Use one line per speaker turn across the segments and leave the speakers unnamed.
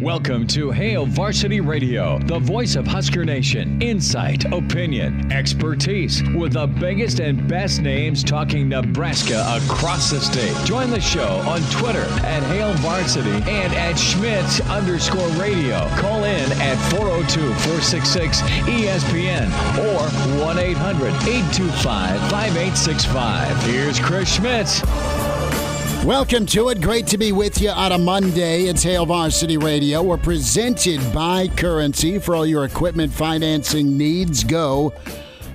Welcome to Hail Varsity Radio, the voice of Husker Nation. Insight, opinion, expertise, with the biggest and best names talking Nebraska across the state. Join the show on Twitter at Hail Varsity and at Schmidt_radio. Call in at 402-466-ESPN or 1-800-825-5865. Here's Chris Schmidt.
Welcome to it. Great to be with you on a Monday. It's Hail Varsity Radio. We're presented by Currency. For all your equipment financing needs, go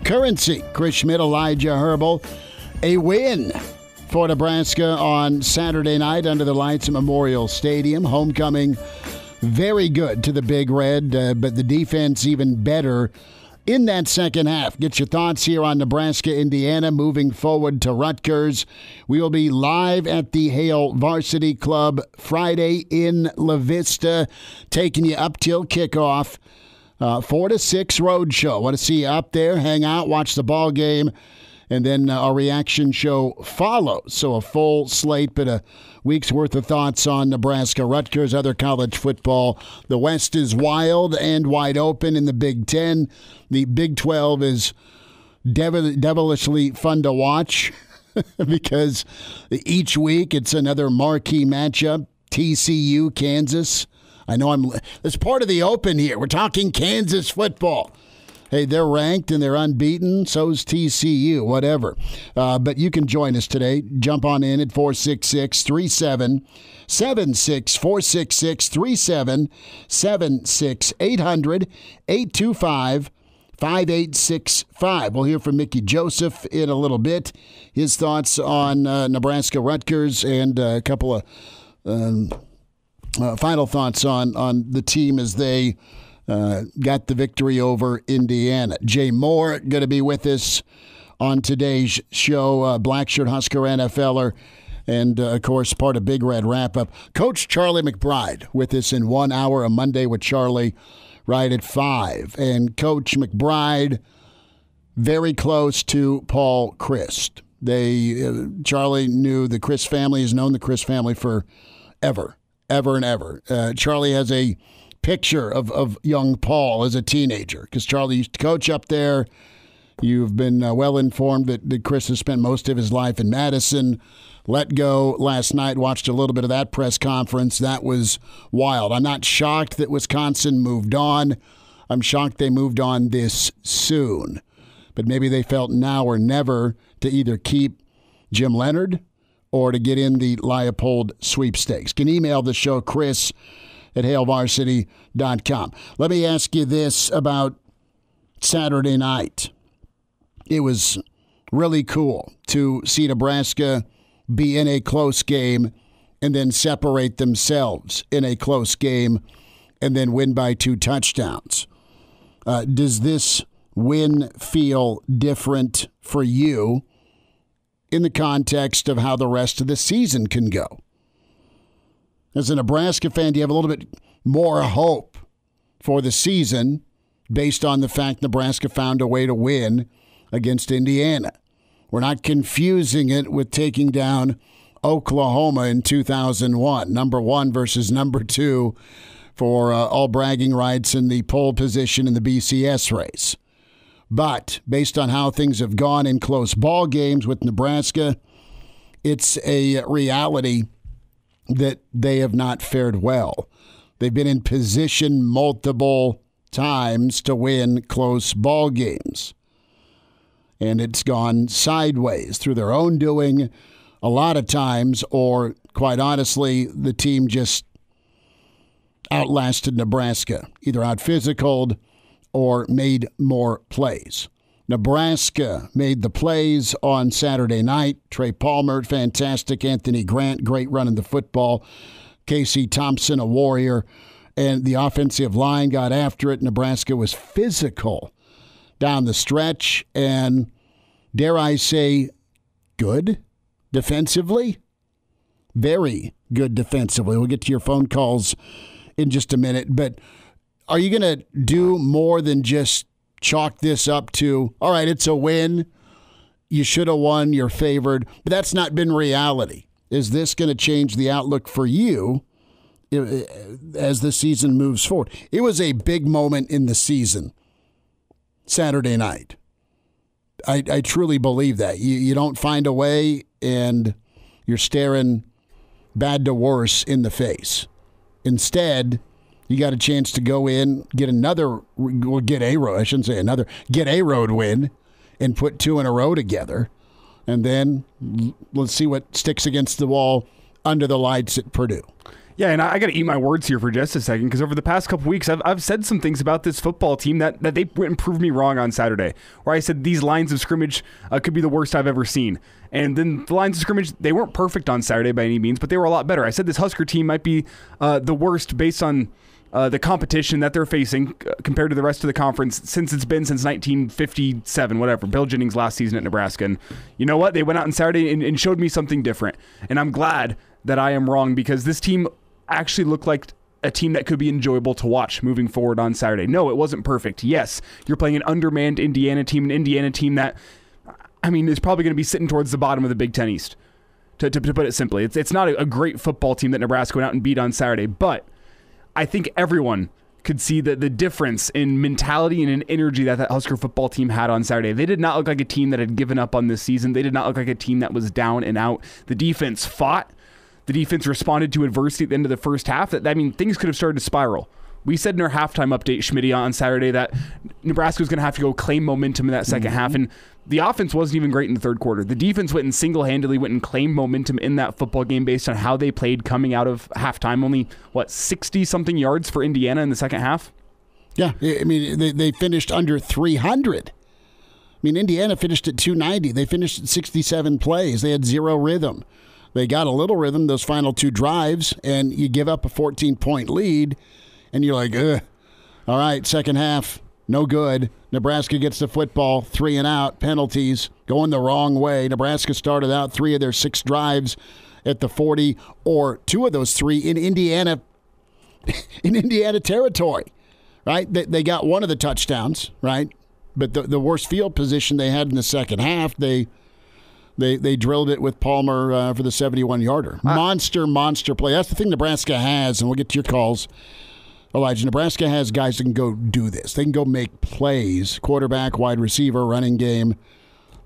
Currency. Chris Schmidt, Elijah Herbel. A win for Nebraska on Saturday night under the lights at Memorial Stadium. Homecoming very good to the Big Red, but the defense even better in that second half. Get your thoughts here on Nebraska, Indiana, moving forward to Rutgers. We will be live at the Hail Varsity Club Friday in La Vista, taking you up till kickoff. 4 to 6 road show. Want to see you up there, hang out, watch the ball game, and then our reaction show follows. So a full slate, but a week's worth of thoughts on Nebraska, Rutgers, other college football. The West is wild and wide open in the Big Ten. The Big 12 is devilishly fun to watch because each week it's another marquee matchup. TCU, Kansas. I know it's part of the open here. We're talking Kansas football. Hey, they're ranked and they're unbeaten. So's TCU, whatever. But you can join us today. Jump on in at 466-3776, 466-3776, 800-825-5865. We'll hear from Mickey Joseph in a little bit. His thoughts on Nebraska, Rutgers, and a couple of final thoughts on the team as they got the victory over Indiana. Jay Moore going to be with us on today's show, Blackshirt Husker NFLer, and, of course, part of Big Red Wrap-Up. Coach Charlie McBride with us in 1 hour, a Monday with Charlie, right at 5. And Coach McBride, very close to Paul Chryst. Charlie knew the Chryst family, has known the Chryst family for ever and ever. Charlie has a picture of young Paul as a teenager because Charlie used to coach up there. You've been well informed that Chris has spent most of his life in Madison. Let go last night, watched a little bit of that press conference. That was wild. I'm not shocked that Wisconsin moved on. I'm shocked they moved on this soon. But maybe they felt now or never to either keep Jim Leonhard or to get in the Leipold sweepstakes. Can email the show, Chris at hailvarsity.com. Let me ask you this about Saturday night. It was really cool to see Nebraska be in a close game and then separate themselves in a close game and then win by 2 touchdowns. Does this win feel different for you in the context of how the rest of the season can go? As a Nebraska fan, do you have a little bit more hope for the season based on the fact Nebraska found a way to win against Indiana? We're not confusing it with taking down Oklahoma in 2001, number 1 versus number 2 for all bragging rights in the pole position in the BCS race. But based on how things have gone in close ball games with Nebraska, it's a reality that they have not fared well. They've been in position multiple times to win close ball games. And it's gone sideways through their own doing a lot of times, or quite honestly, the team just outlasted Nebraska, either out-physicaled or made more plays. Nebraska made the plays on Saturday night. Trey Palmer, fantastic. Anthony Grant, great running the football. Casey Thompson, a warrior. And the offensive line got after it. Nebraska was physical down the stretch and, dare I say, good defensively. Very good defensively. We'll get to your phone calls in just a minute. But are you going to do more than just chalk this up to, all right, it's a win, you should have won, you're favored, but that's not been reality. Is this going to change the outlook for you as the season moves forward. It was a big moment in the season, Saturday night. I truly believe that. You don't find a way, and you're staring bad to worse in the face. Instead, you got a chance to go in, get a road win, and put 2 in a row together. And then let's see what sticks against the wall under the lights at Purdue.
Yeah, and I got to eat my words here for just a second, because over the past couple weeks, I've said some things about this football team that they went and proved me wrong on Saturday, where I said these lines of scrimmage could be the worst I've ever seen. And then the lines of scrimmage, they weren't perfect on Saturday by any means, but they were a lot better. I said this Husker team might be the worst based on the competition that they're facing compared to the rest of the conference since 1957, whatever, Bill Jennings' last season at Nebraska. And you know what? They went out on Saturday and showed me something different. And I'm glad that I am wrong, because this team actually looked like a team that could be enjoyable to watch moving forward on Saturday. No, it wasn't perfect. Yes, you're playing an undermanned Indiana team, that, is probably going to be sitting towards the bottom of the Big Ten East, to put it simply. It's not a great football team that Nebraska went out and beat on Saturday, but I think everyone could see the difference in mentality and in energy that Husker football team had on Saturday. They did not look like a team that had given up on this season. They did not look like a team that was down and out. The defense fought. The defense responded to adversity at the end of the first half. Things could have started to spiral. We said in our halftime update, Schmidt, on Saturday, that Nebraska was going to have to go claim momentum in that second half, and the offense wasn't even great in the third quarter. The defense went and single-handedly claimed momentum in that football game based on how they played coming out of halftime. Only, 60-something yards for Indiana in the second half?
Yeah, they finished under 300. Indiana finished at 290. They finished at 67 plays. They had zero rhythm. They got a little rhythm those final 2 drives, and you give up a 14-point lead, and you're like, ugh. All right, second half, no good. Nebraska gets the football, 3 and out, penalties, going the wrong way. Nebraska started out 3 of their 6 drives at the 40, or 2 of those 3 in Indiana territory, right? They got 1 of the touchdowns, right? But the worst field position they had in the second half, they drilled it with Palmer for the 71-yarder. Monster play. That's the thing Nebraska has, and we'll get to your calls, Elijah. Nebraska has guys that can go do this. They can go make plays, quarterback, wide receiver, running game,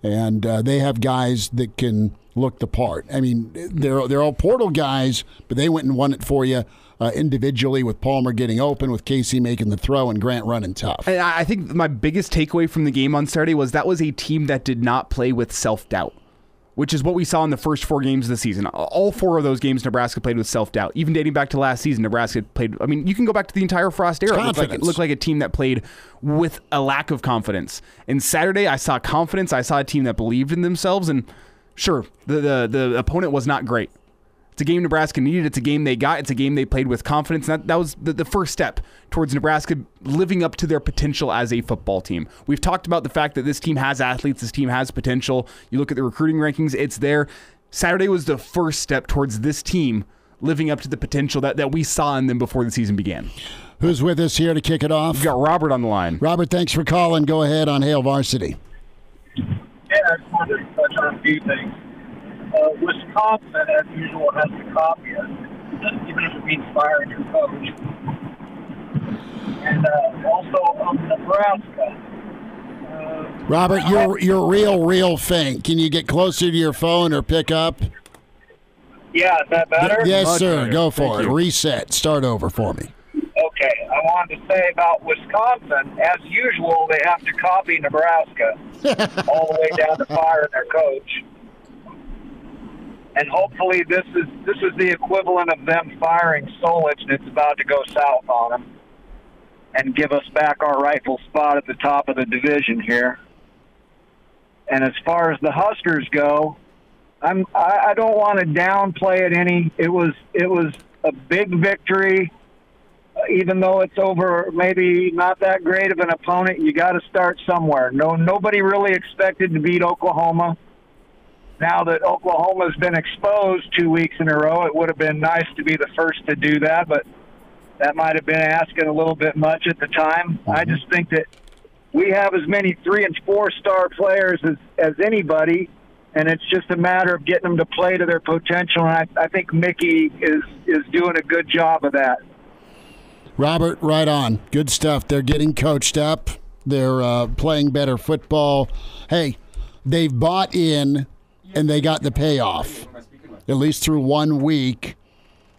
and they have guys that can look the part. They're all portal guys, but they went and won it for you individually, with Palmer getting open, with Casey making the throw, and Grant running tough.
And I think my biggest takeaway from the game on Saturday was that was a team that did not play with self-doubt, which is what we saw in the first 4 games of the season. All 4 of those games, Nebraska played with self-doubt. Even dating back to last season, Nebraska played, you can go back to the entire Frost era. It looked like a team that played with a lack of confidence. And Saturday, I saw confidence. I saw a team that believed in themselves. And sure, the opponent was not great. It's a game Nebraska needed. It's a game they got. It's a game they played with confidence. And that was the first step towards Nebraska living up to their potential as a football team. We've talked about the fact that this team has athletes. This team has potential. You look at the recruiting rankings, it's there. Saturday was the first step towards this team living up to the potential that we saw in them before the season began.
Who's with us here to kick it off?
We've got Robert on the line.
Robert, thanks for calling. Go ahead on Hail Varsity.
Yeah, I just wanted to touch on a few things. Wisconsin, as usual, has to copy us, even if it means firing your coach. And also Nebraska.
Robert, you're real faint. Can you get closer to your phone or pick up?
Yeah, is that better?
Yes,
Much
sir.
better.
Go for
Thank
it.
you.
Reset. Start over for me.
Okay, I wanted to say about Wisconsin, as usual, they have to copy Nebraska all the way down to firing their coach. And hopefully this is the equivalent of them firing Solich, and it's about to go south on them and give us back our rightful spot at the top of the division here. And as far as the Huskers go, I don't want to downplay it any. It was a big victory, even though it's over maybe not that great of an opponent. You got to start somewhere. Nobody really expected to beat Oklahoma. Now that Oklahoma's been exposed 2 weeks in a row, it would have been nice to be the first to do that, but that might have been asking a little bit much at the time. Mm-hmm. I just think that we have as many 3- and 4-star players as anybody, and it's just a matter of getting them to play to their potential. And I think Mickey is doing a good job of that.
Robert, right on. Good stuff. They're getting coached up. They're playing better football. Hey, they've bought in, and they got the payoff, at least through 1 week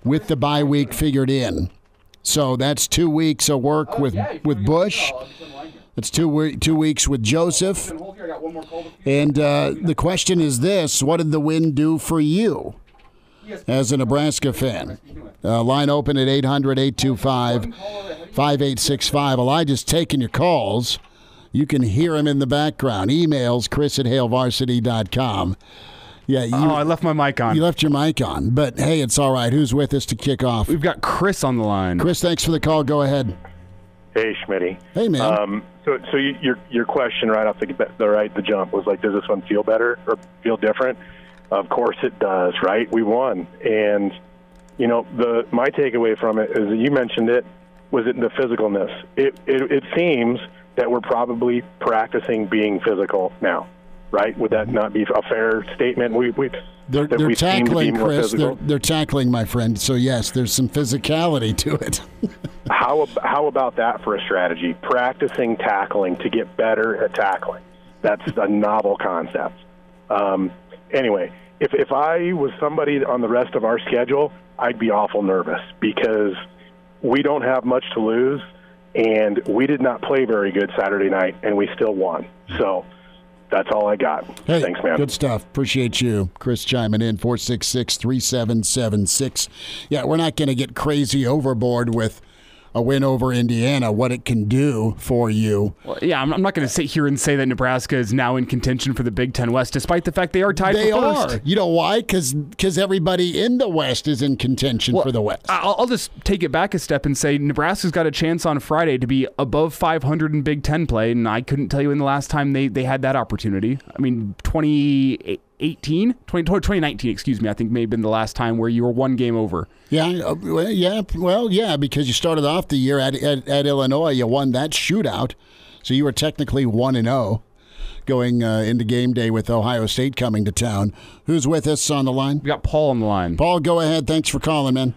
with the bye week figured in. So that's 2 weeks of work with Bush. That's 2 weeks with Joseph. And the question is this: what did the win do for you as a Nebraska fan? Line open at 800-825-5865. Elijah's taking your calls. You can hear him in the background. Emails, chris@hailvarsity.com. Yeah.
I left my mic on.
You left your mic on. But, hey, it's all right. Who's with us to kick off?
We've got Chris on the line.
Chris, thanks for the call. Go ahead.
Hey, Schmitty.
Hey, man.
So your question right off the jump was like, does this one feel better or feel different? Of course it does, right? We won. And, my takeaway from it is that you mentioned it, was it the physicalness. It seems that we're probably practicing being physical now, right? Would that not be a fair statement?
They're tackling, Chris. They're tackling, my friend. So, yes, there's some physicality to it.
How about that for a strategy? Practicing tackling to get better at tackling. That's a novel concept. Anyway, if I was somebody on the rest of our schedule, I'd be awful nervous because we don't have much to lose, and we did not play very good Saturday night, and we still won. So that's all I got.
Hey,
thanks, man.
Good stuff. Appreciate you. Chris chiming in, 466-3776. Yeah, we're not going to get crazy overboard with a win over Indiana, what it can do for you.
Well, yeah, I'm not going to sit here and say that Nebraska is now in contention for the Big Ten West, despite the fact they are tied for first.
They are. You know why? Because everybody in the West is in contention for the West.
I'll just take it back a step and say Nebraska's got a chance on Friday to be above 500 in Big Ten play, and I couldn't tell you when the last time they had that opportunity. I mean, 2019, excuse me, I think may have been the last time where you were one game over.
Yeah, because you started off the year at Illinois. You won that shootout, so you were technically 1-0 going into game day with Ohio State coming to town. Who's with us on the line?
We got Paul on the line.
Paul, go ahead. Thanks for calling, man.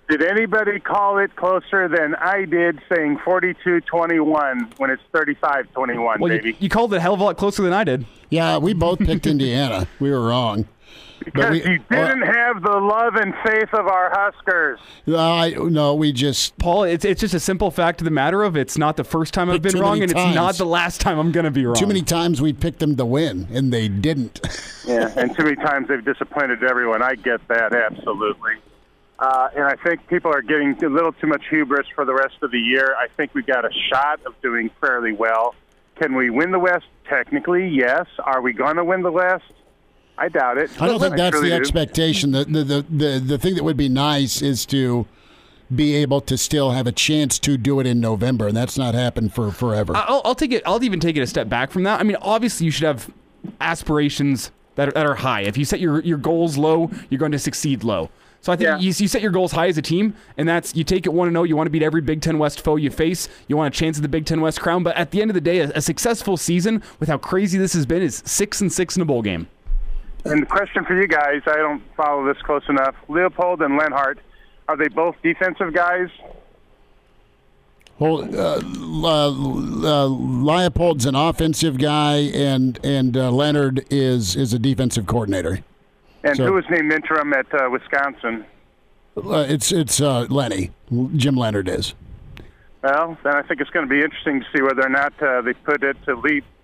Did anybody call it closer than I did, saying 42-21 when it's 35-21, baby?
You called it a hell of a lot closer than I did.
Yeah, we both picked Indiana. We were wrong.
Because you didn't have the love and faith of our Huskers.
We just...
Paul, it's just a simple fact of the matter of it's not the first time I've been wrong, and it's not the last time I'm going to be wrong.
Too many times we picked them to win, and they didn't.
Yeah, and too many times they've disappointed everyone. I get that, absolutely. And I think people are getting a little too much hubris for the rest of the year. I think we've got a shot of doing fairly well. Can we win the West? Technically, yes. Are we going to win the West? I doubt it.
I don't think that's the expectation. The thing that would be nice is to be able to still have a chance to do it in November, and that's not happened for forever.
I'll take it. I'll even take it a step back from that. I mean, obviously, you should have aspirations that are high. If you set your goals low, you're going to succeed low. So I think you set your goals high as a team, and that's you take it 1-0. You want to beat every Big Ten West foe you face. You want a chance at the Big Ten West crown. But at the end of the day, a successful season with how crazy this has been is 6-6 in a bowl game.
And the question for you guys, I don't follow this close enough. Leopold and Lenhart, are they both defensive guys?
Well, Leopold's an offensive guy, and Leonard is a defensive coordinator.
And who was named interim at Wisconsin?
It's Lenny. Jim Leonard is.
Well, then I think it's going to be interesting to see whether or not they put it to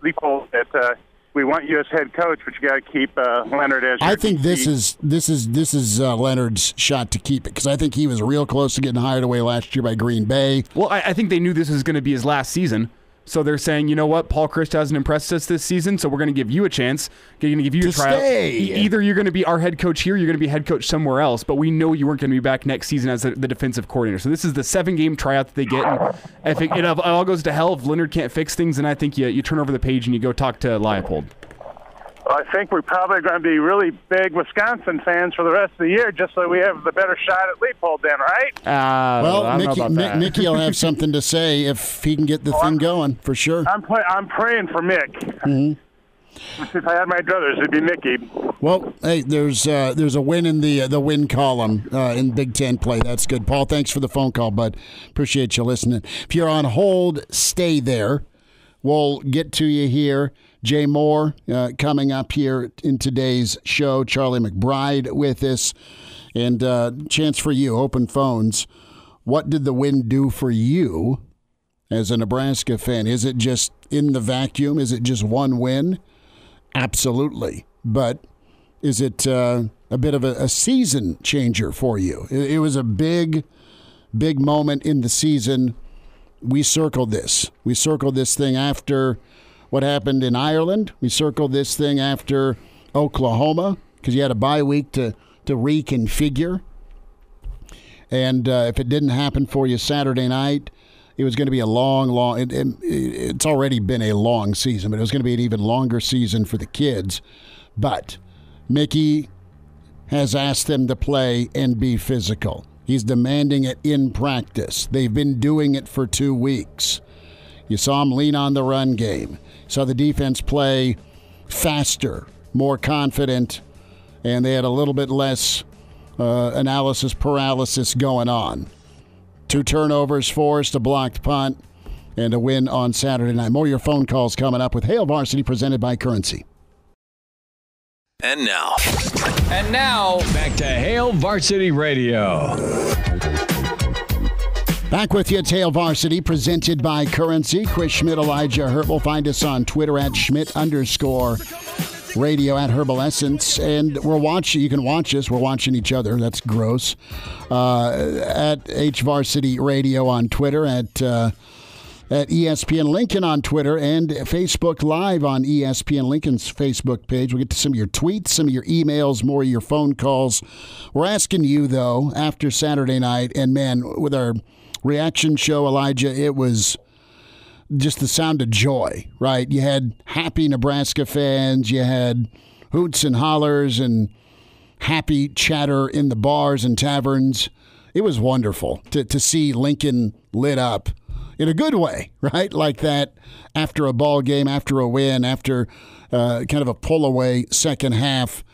Leopold that we want you as head coach, but you got to keep Leonard as.
I think this is Leonard's shot to keep it because I think he was real close to getting hired away last year by Green Bay.
Well, I think they knew this was going to be his last season. So they're saying, you know what, Paul Chryst hasn't impressed us this season, so we're going to give you a chance. We're going to give you a tryout. Either you're going to be our head coach here, or you're going to be head coach somewhere else, but we know you weren't going to be back next season as the defensive coordinator. So this is the 7-game tryout that they get. And if it all goes to hell, if Leonard can't fix things, then I think you turn over the page and you go talk to Leopold.
Well, I think we're probably going to be really big Wisconsin fans for the rest of the year, just so we have the better shot at Leopold then, right?
Mickey will have something to say if he can get the thing going, for sure.
I'm praying for Mick.
Mm-hmm.
If I had my druthers, it'd be Mickey.
Well, hey, there's a win in the win column in Big Ten play. That's good. Paul, thanks for the phone call, bud. Appreciate you listening. If you're on hold, stay there. We'll get to you here. Jay Moore coming up here in today's show. Charlie McBride with us. And chance for you, open phones. What did the win do for you as a Nebraska fan? Is it just in the vacuum? Is it just one win? Absolutely. But is it a bit of a season changer for you? It was a big, big moment in the season. We circled this. We circled this thing after what happened in Ireland. We circled this thing after Oklahoma because you had a bye week to reconfigure. And if it didn't happen for you Saturday night, it was going to be a long, it's already been a long season, but it was going to be an even longer season for the kids. But Mickey has asked them to play and be physical. He's demanding it in practice. They've been doing it for 2 weeks. You saw him lean on the run game. You saw the defense play faster, more confident, and they had a little bit less analysis paralysis going on. 2 turnovers forced, a blocked punt, and a win on Saturday night. More of your phone calls coming up with Hail Varsity presented by Currency.
And now, back to Hail Varsity Radio.
Back with you, it's Hail Varsity presented by Currency. Chris Schmidt, Elijah Herbel. Find us on Twitter at Schmidt_radio at Herbalessence. And we're watching, you can watch us. We're watching each other. That's gross. At HVarsity Radio on Twitter, at ESPN Lincoln on Twitter, and Facebook Live on ESPN Lincoln's Facebook page. We'll get to some of your tweets, some of your emails, more of your phone calls. We're asking you, though, after Saturday night, and man, with our reaction show, Elijah, it was just the sound of joy, right? You had happy Nebraska fans, you had hoots and hollers and happy chatter in the bars and taverns. It was wonderful to see Lincoln lit up in a good way, right? Like that after a ball game, after a win, after kind of a pull-away second half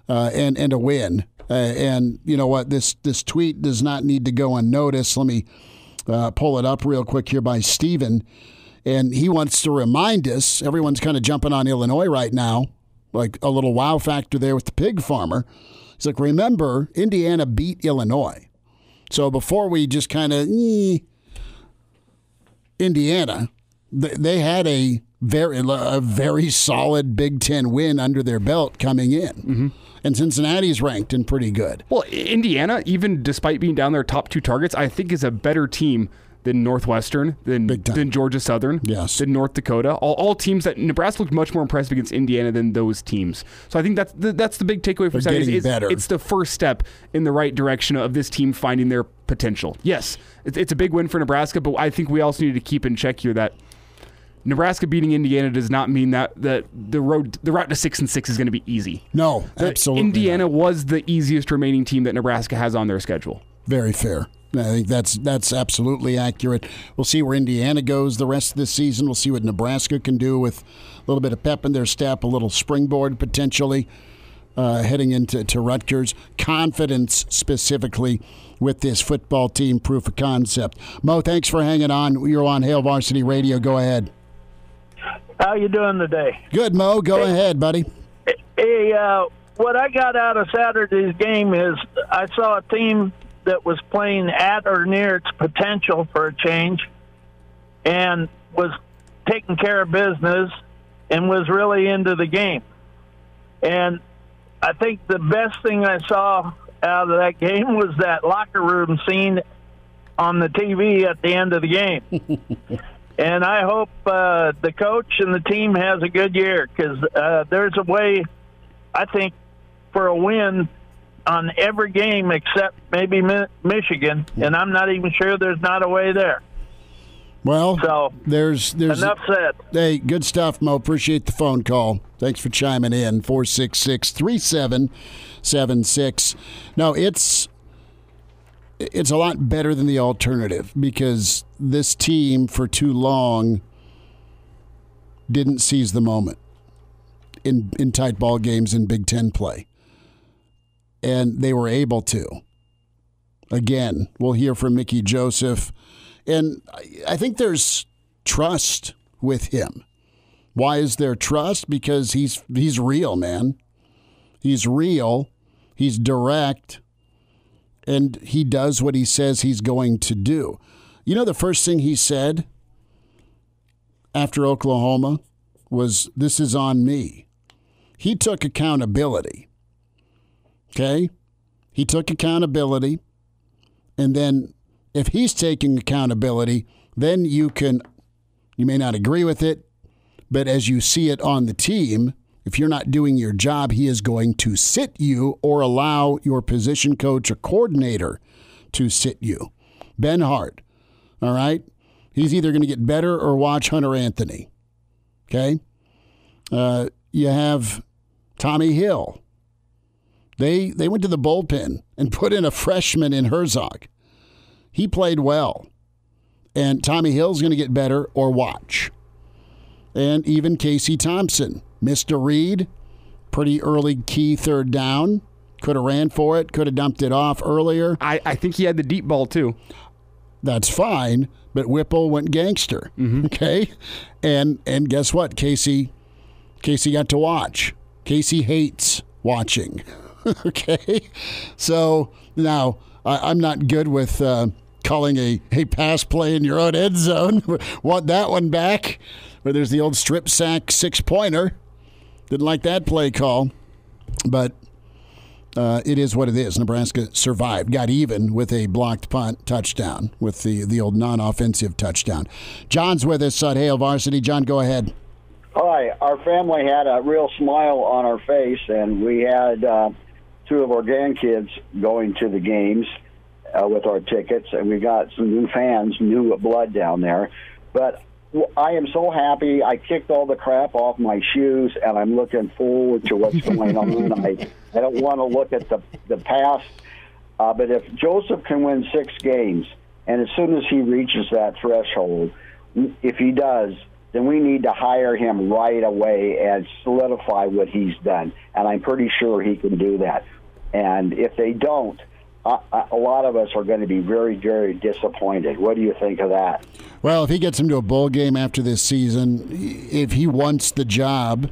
and a win. And you know what? This tweet does not need to go unnoticed. Let me pull it up real quick here by Steven. And he wants to remind us, everyone's kind of jumping on Illinois right now, like a little wow factor there with the pig farmer. He's like, remember, Indiana beat Illinois. So before we just kind of, Indiana, they had a very solid Big Ten win under their belt coming in. Mm-hmm. And Cincinnati's ranked and pretty good.
Well, Indiana, even despite being down their top 2 targets, I think is a better team than Northwestern, than Georgia Southern,
yes,
than North Dakota. All teams that Nebraska looked much more impressive against Indiana than those teams. So I think that's the big takeaway for Saturday. It's the first step in the right direction of this team finding their potential. Yes, it's a big win for Nebraska, but I think we also need to keep in check here that Nebraska beating Indiana does not mean that the route to 6-6 is going to be easy.
No, absolutely.
Indiana was the easiest remaining team that Nebraska has on their schedule.
Very fair. I think that's absolutely accurate. We'll see where Indiana goes the rest of the season. We'll see what Nebraska can do with a little bit of pep in their step, a little springboard potentially heading into Rutgers. Confidence specifically with this football team, proof of concept. Mo, thanks for hanging on. You're on Hail Varsity Radio. Go ahead.
How you doing today?
Good, Mo. Go ahead, buddy.
Hey, what I got out of Saturday's game is I saw a team that was playing at or near its potential for a change and was taking care of business and was really into the game. And I think the best thing I saw out of that game was that locker room scene on the TV at the end of the game. And I hope the coach and the team has a good year because there's a way, I think, for a win on every game except maybe Michigan, and I'm not even sure there's not a way there.
Well,
so
there's
enough said.
Hey, good stuff, Mo. Appreciate the phone call. Thanks for chiming in. 466-3776. No, it's a lot better than the alternative because this team for too long didn't seize the moment. in tight ball games in Big Ten play. And they were able to. Again, we'll hear from Mickey Joseph. And I think there's trust with him. Why is there trust? Because he's real, man. He's real. He's direct. And he does what he says he's going to do. You know, the first thing he said after Oklahoma was, "This is on me." He took accountability. Okay? He took accountability. And then if he's taking accountability, then you may not agree with it, but as you see it on the team, if you're not doing your job, he is going to sit you or allow your position coach or coordinator to sit you. Ben Hart, all right? He's either going to get better or watch Hunter Anthony, okay? You have Tommy Hill. They went to the bullpen and put in a freshman in Herzog. He played well. And Tommy Hill's going to get better or watch. And even Casey Thompson missed a read, pretty early key third down. Could have ran for it, could have dumped it off earlier.
I think he had the deep ball too.
That's fine, but Whipple went gangster. Mm-hmm. Okay? And guess what? Casey got to watch. Casey hates watching. Okay? So now I'm not good with calling a pass play in your own end zone. Want that one back? Where there's the old strip sack 6-pointer. Didn't like that play call. But it is what it is. Nebraska survived, got even with a blocked punt touchdown with the old non-offensive touchdown. John's with us on Hail Varsity. John, go ahead.
Hi. Our family had a real smile on our face, and we had 2 of our grandkids going to the games with our tickets, and we got some new fans, new blood down there. But I am so happy. I kicked all the crap off my shoes, and I'm looking forward to what's going on. I don't want to look at the past, but if Joseph can win 6 games, and as soon as he reaches that threshold, if he does, then we need to hire him right away and solidify what he's done. And I'm pretty sure he can do that. And if they don't, a lot of us are going to be very, very disappointed. What do you think of that?
Well, if he gets him to a bowl game after this season, if he wants the job,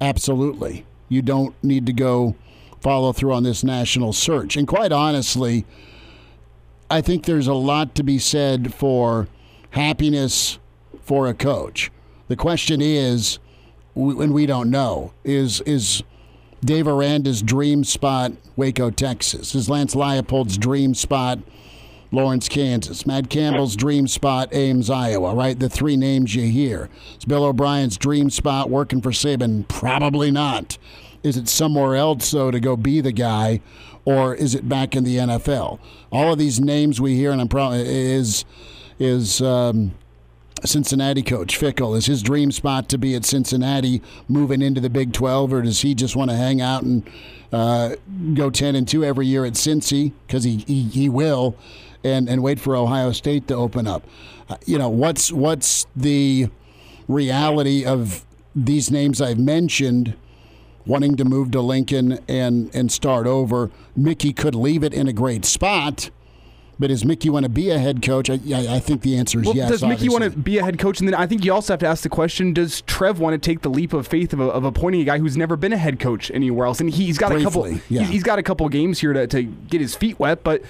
absolutely. You don't need to go follow through on this national search. And quite honestly, I think there's a lot to be said for happiness for a coach. The question is, and we don't know, is Dave Aranda's dream spot Waco, Texas? Is Lance Leipold's dream spot Lawrence, Kansas? Matt Campbell's dream spot Ames, Iowa, right? The 3 names you hear. Is Bill O'Brien's dream spot working for Saban? Probably not. Is it somewhere else, though, to go be the guy, or is it back in the NFL? All of these names we hear, and I'm probably is Cincinnati coach Fickle. Is his dream spot to be at Cincinnati moving into the Big 12, or does he just want to hang out and go 10-2 every year at Cincy, because he will, and wait for Ohio State to open up? What's the reality of these names I've mentioned wanting to move to Lincoln and start over? Mickey could leave it in a great spot. But does Mickey want to be a head coach? I think the answer is yes.
Does Mickey
obviously
want to be a head coach? And then I think you also have to ask the question, does Trev want to take the leap of faith of appointing a guy who's never been a head coach anywhere else? And he's got he's got a couple games here to get his feet wet, but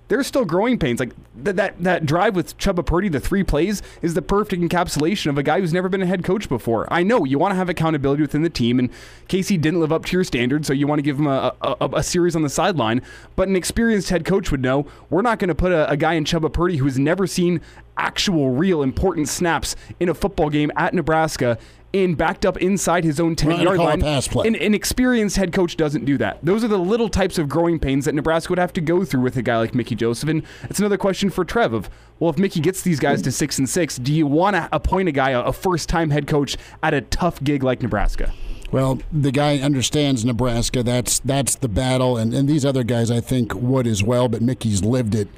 there's still growing pains. Like that drive with Chubba Purdy, the 3 plays, is the perfect encapsulation of a guy who's never been a head coach before. I know you want to have accountability within the team, and Casey didn't live up to your standards, so you want to give him a series on the sideline. But an experienced head coach would know we're not going to put a guy in Chubba Purdy who has never seen actual, real, important snaps in a football game at Nebraska in backed up inside his own 10-yard line. An experienced head coach doesn't do that. Those are the little types of growing pains that Nebraska would have to go through with a guy like Mickey Joseph. And it's another question for Trev of, well, if Mickey gets these guys to 6-6, do you want to appoint a guy, a first-time head coach, at a tough gig like Nebraska?
Well, the guy understands Nebraska. That's the battle. And these other guys, I think, would as well, but Mickey's lived it.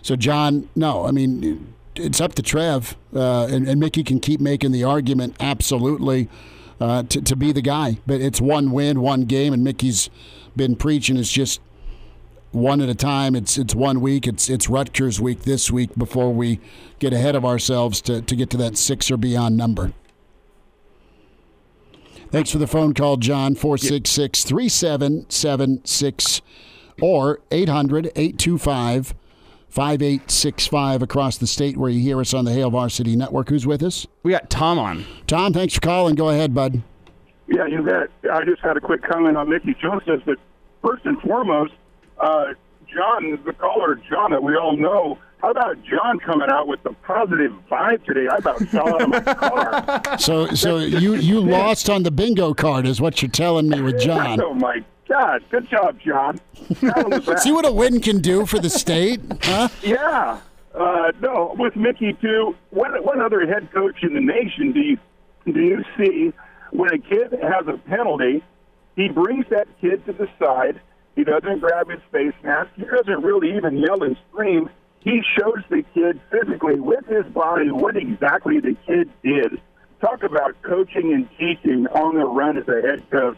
So, John, no, I mean, it's up to Trev, and Mickey can keep making the argument, absolutely. to be the guy. But it's one win, one game, and Mickey's been preaching it's just one at a time. It's 1 week. It's Rutgers week this week before we get ahead of ourselves to get to that 6 or beyond number. Thanks for the phone call, John. 466-3776 or 800-825-5865 across the state where you hear us on the Hail Varsity Network. Who's with us?
We got Tom on.
Tom, thanks for calling. Go ahead, bud.
Yeah, you bet. I just had a quick comment on Mickey Joseph, but first and foremost, John, the caller, John, that we all know, how about John coming out with the positive vibe today? I about fell out of my car.
So you lost on the bingo card is what you're telling me with John.
Oh, my God. Good job, John.
See what a win can do for the state? Huh?
Yeah. No, with Mickey, too, what other head coach in the nation do you see when a kid has a penalty, he brings that kid to the side, he doesn't grab his face mask, he doesn't really even yell and scream, he shows the kid physically with his body what exactly the kid did. Talk about coaching and teaching on the run as a head coach.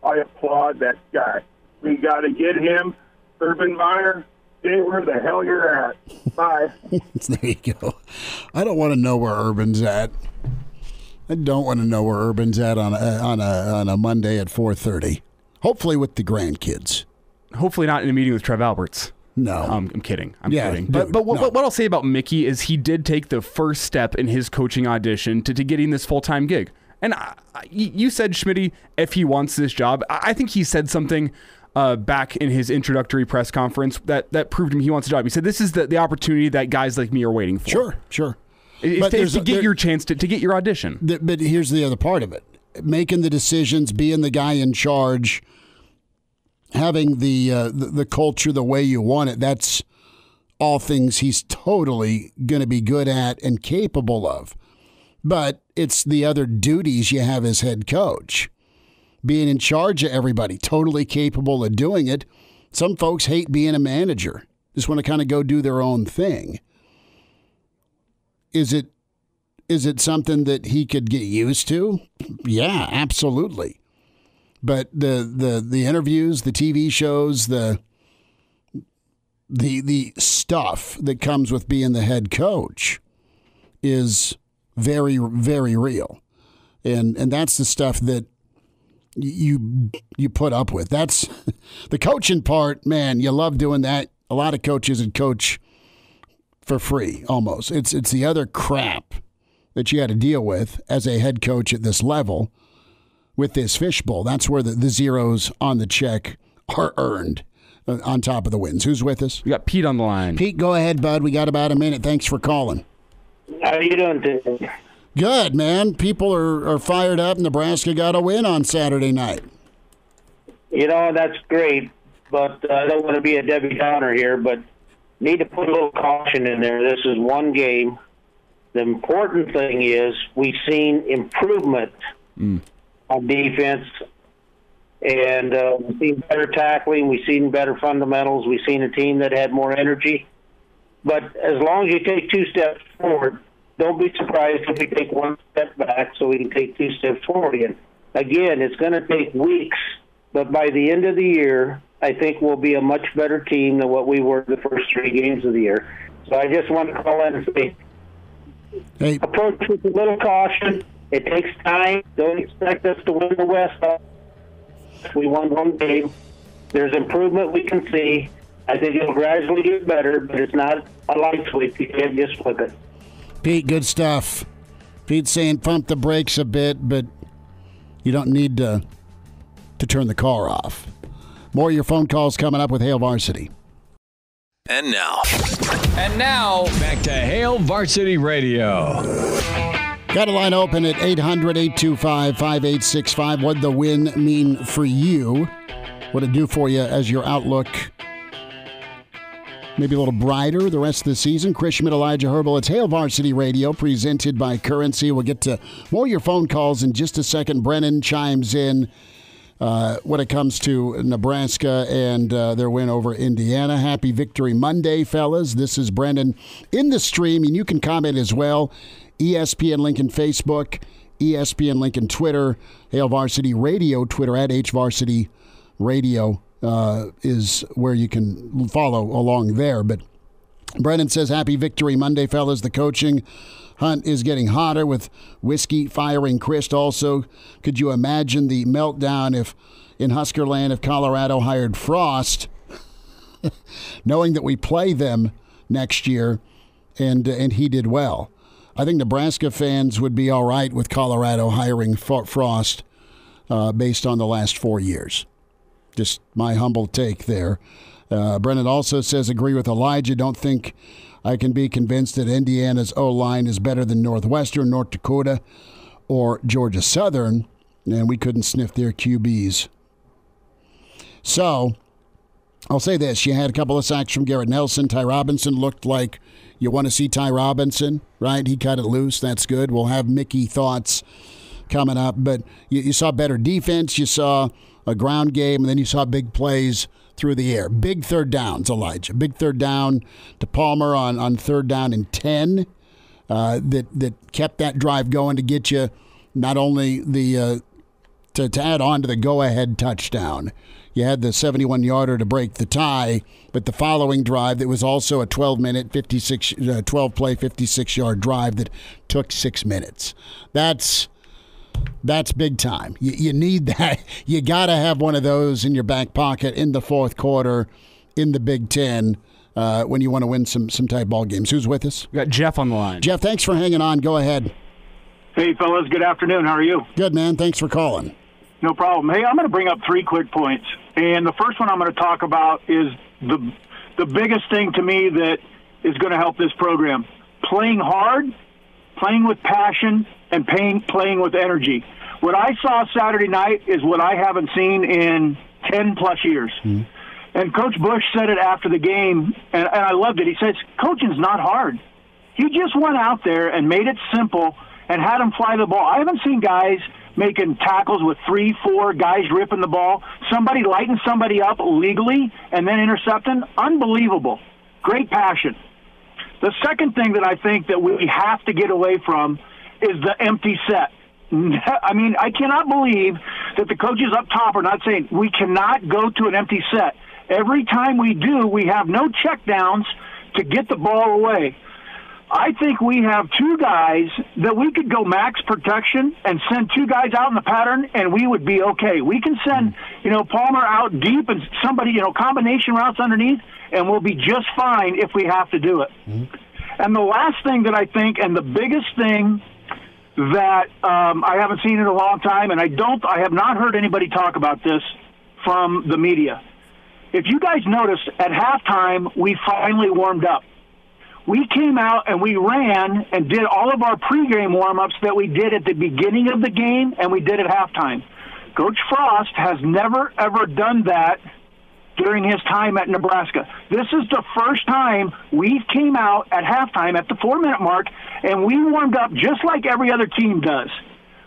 I applaud that guy. We got to get him. Urban Meyer, stay where the hell you're at. Bye.
There you go. I don't want to know where Urban's at. I don't want to know where Urban's at on a Monday at 4:30. Hopefully with the grandkids.
Hopefully not in a meeting with Trev Alberts.
No.
I'm kidding. I'm
Yeah,
kidding.
dude,
But
no.
what I'll say about Mickey is he did take the first step in his coaching audition to getting this full-time gig. And you said, Schmitty, if he wants this job, I think he said something back in his introductory press conference that proved to me he wants a job. He said, this is the opportunity that guys like me are waiting for.
Sure.
It's to get your chance to get your audition.
But here's the other part of it. Making the decisions, being the guy in charge, having the culture the way you want it, that's all things he's totally going to be good at and capable of. But it's the other duties you have as head coach. Being in charge of everybody, totally capable of doing it. Some folks hate being a manager, just want to kind of go do their own thing. Is it something that he could get used to? Yeah, absolutely. But the interviews, the TV shows, the stuff that comes with being the head coach is very, very real. And that's the stuff that you put up with. That's the coaching part, man, you love doing that. A lot of coaches would coach for free almost. It's the other crap that you had to deal with as a head coach at this level with this fishbowl. That's where the zeros on the check are earned on top of the wins. Who's with us?
We got Pete on the line.
Pete, go ahead, bud. We got about a minute. Thanks for calling.
How you doing today?
Good, man. People are fired up. Nebraska got a win on Saturday night.
You know, that's great, but I don't want to be a Debbie Downer here, but need to put a little caution in there. This is one game. The important thing is we've seen improvement on defense, and we've seen better tackling. We've seen better fundamentals. We've seen a team that had more energy. But as long as you take 2 steps forward, don't be surprised if we take 1 step back so we can take 2 steps forward again. Again, it's going to take weeks, but by the end of the year, I think we'll be a much better team than what we were the first 3 games of the year. So I just want to call in and say, approach with a little caution. It takes time. Don't expect us to win the West. We won 1 game. There's improvement we can see. I think it'll gradually get better, but it's not a light switch. You can't just flip it.
Pete, good stuff. Pete's saying pump the brakes a bit, but you don't need to turn the car off. More of your phone calls coming up with Hail Varsity.
And now, back to Hail Varsity Radio.
Got a line open at 800-825-5865. What'd the win mean for you? What'd it do for you as your outlook maybe a little brighter the rest of the season? Schmidt and Elijah Herbel. It's Hail Varsity Radio, presented by Currency. We'll get to more of your phone calls in just a second. Brennan chimes in when it comes to Nebraska and their win over Indiana. Happy Victory Monday, fellas. This is Brennan in the stream, and you can comment as well. ESPN Lincoln Facebook, ESPN Lincoln Twitter, Hail Varsity Radio Twitter at HVarsity Radio is where you can follow along there. But Brennan says, happy Victory Monday, fellas. The coaching hunt is getting hotter with Whiskey firing Chryst. Also, could you imagine the meltdown if in Huskerland if Colorado hired Frost, knowing that we play them next year and he did well? I think Nebraska fans would be all right with Colorado hiring Frost based on the last 4 years. Just my humble take there. Brennan also says, agree with Elijah. Don't think I can be convinced that Indiana's O-line is better than Northwestern, North Dakota, or Georgia Southern, and we couldn't sniff their QBs. So, I'll say this. You had a couple of sacks from Garrett Nelson. Ty Robinson looked like you want to see Ty Robinson, right? He cut it loose. That's good. We'll have Mickey thoughts coming up. But you saw better defense. You saw a ground game, and then you saw big plays through the air. Big third downs, Elijah. Big third down to Palmer on third down and 10 that kept that drive going to get you not only the to add on to the go-ahead touchdown. You had the 71-yarder to break the tie, but the following drive that was also a 12-minute, 12-play, 56-yard drive that took 6 minutes. That's big time. You need that. You got to have one of those in your back pocket in the fourth quarter in the Big Ten when you want to win some tight ball games. Who's with us?
We got Jeff on the line.
Jeff, thanks for hanging on. Go ahead.
Hey, fellas. Good afternoon. How are you?
Good, man. Thanks for calling.
No problem. Hey, I'm going to bring up 3 quick points. And the first one I'm going to talk about is the biggest thing to me that is going to help this program. Playing hard, playing with passion, and playing with energy. What I saw Saturday night is what I haven't seen in 10-plus years. Mm-hmm. And Coach Bush said it after the game, and I loved it. He says, coaching's not hard. He just went out there and made it simple and had them fly the ball. I haven't seen guys making tackles with 3, 4 guys ripping the ball, somebody lighting somebody up legally and then intercepting. Unbelievable. Great passion. The second thing that I think that we have to get away from is the empty set. I mean, I cannot believe that the coaches up top are not saying we cannot go to an empty set. Every time we do, we have no checkdowns to get the ball away. I think we have 2 guys that we could go max protection and send 2 guys out in the pattern, and we would be okay. We can send, Palmer out deep and somebody, combination routes underneath, and we'll be just fine if we have to do it. Mm-hmm. And the last thing that I think, and the biggest thing that I haven't seen in a long time, and I have not heard anybody talk about this from the media. If you guys noticed, at halftime, we finally warmed up. We came out and we ran and did all of our pregame warm-ups that we did at the beginning of the game and we did at halftime. Coach Frost has never, ever done that during his time at Nebraska. This is the first time we came out at halftime at the 4-minute mark and we warmed up just like every other team does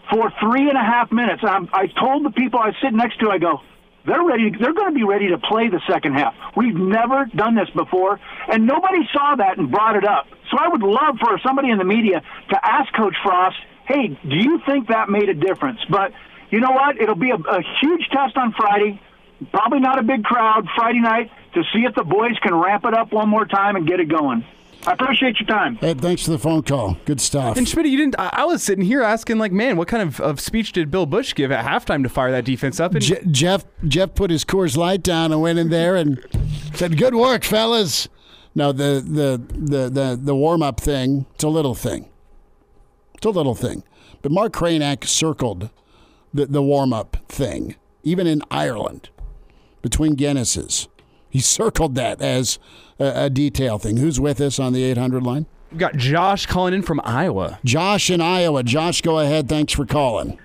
for 3.5 minutes. I told the people I was sitting next to, I go, they're ready. They're going to be ready to play the second half. We've never done this before, and nobody saw that and brought it up. So I would love for somebody in the media to ask Coach Frost, hey, do you think that made a difference? But you know what? It'll be a huge test on Friday. Probably not a big crowd Friday night to see if the boys can ramp it up one more time and get it going. I appreciate your time.
Hey, thanks for the phone call. Good stuff.
And Schmidt, you didn't. I was sitting here asking, man, what kind of speech did Bill Bush give at halftime to fire that defense up? And
Jeff put his Coors Light down and went in there and said, "Good work, fellas." No, the warm up thing. It's a little thing. But Mark Cranack circled the warm up thing, even in Ireland, between Guinnesses. He circled that as a detail thing. Who's with us on the 800 line?
We've got Josh calling in from Iowa.
Josh in Iowa. Josh, go ahead. Thanks for calling.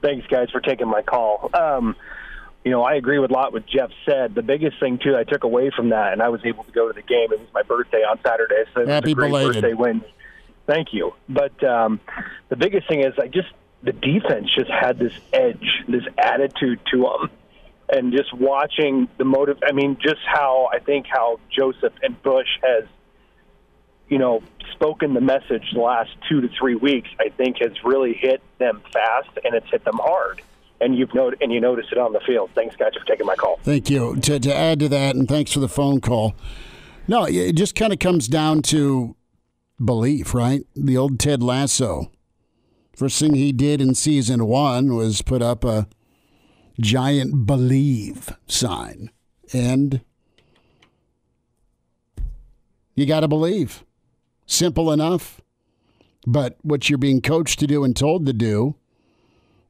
Thanks, guys, for taking my call. I agree with a lot what Jeff said. The biggest thing, too, I took away from that, and I was able to go to the game. It was my birthday on Saturday, so it was a great birthday win. Thank you. But the biggest thing is the defense just had this edge, this attitude to them. And just watching the motive, just how Joseph and Bush spoken the message the last 2 to 3 weeks, I think has really hit them fast, and it's hit them hard. And you notice it on the field. Thanks, guys, for taking my call.
Thank you. To add to that, and thanks for the phone call. No, it just kind of comes down to belief, right? The old Ted Lasso. First thing he did in season 1 was put up a giant believe sign. And you got to believe. Simple enough. But what you're being coached to do and told to do,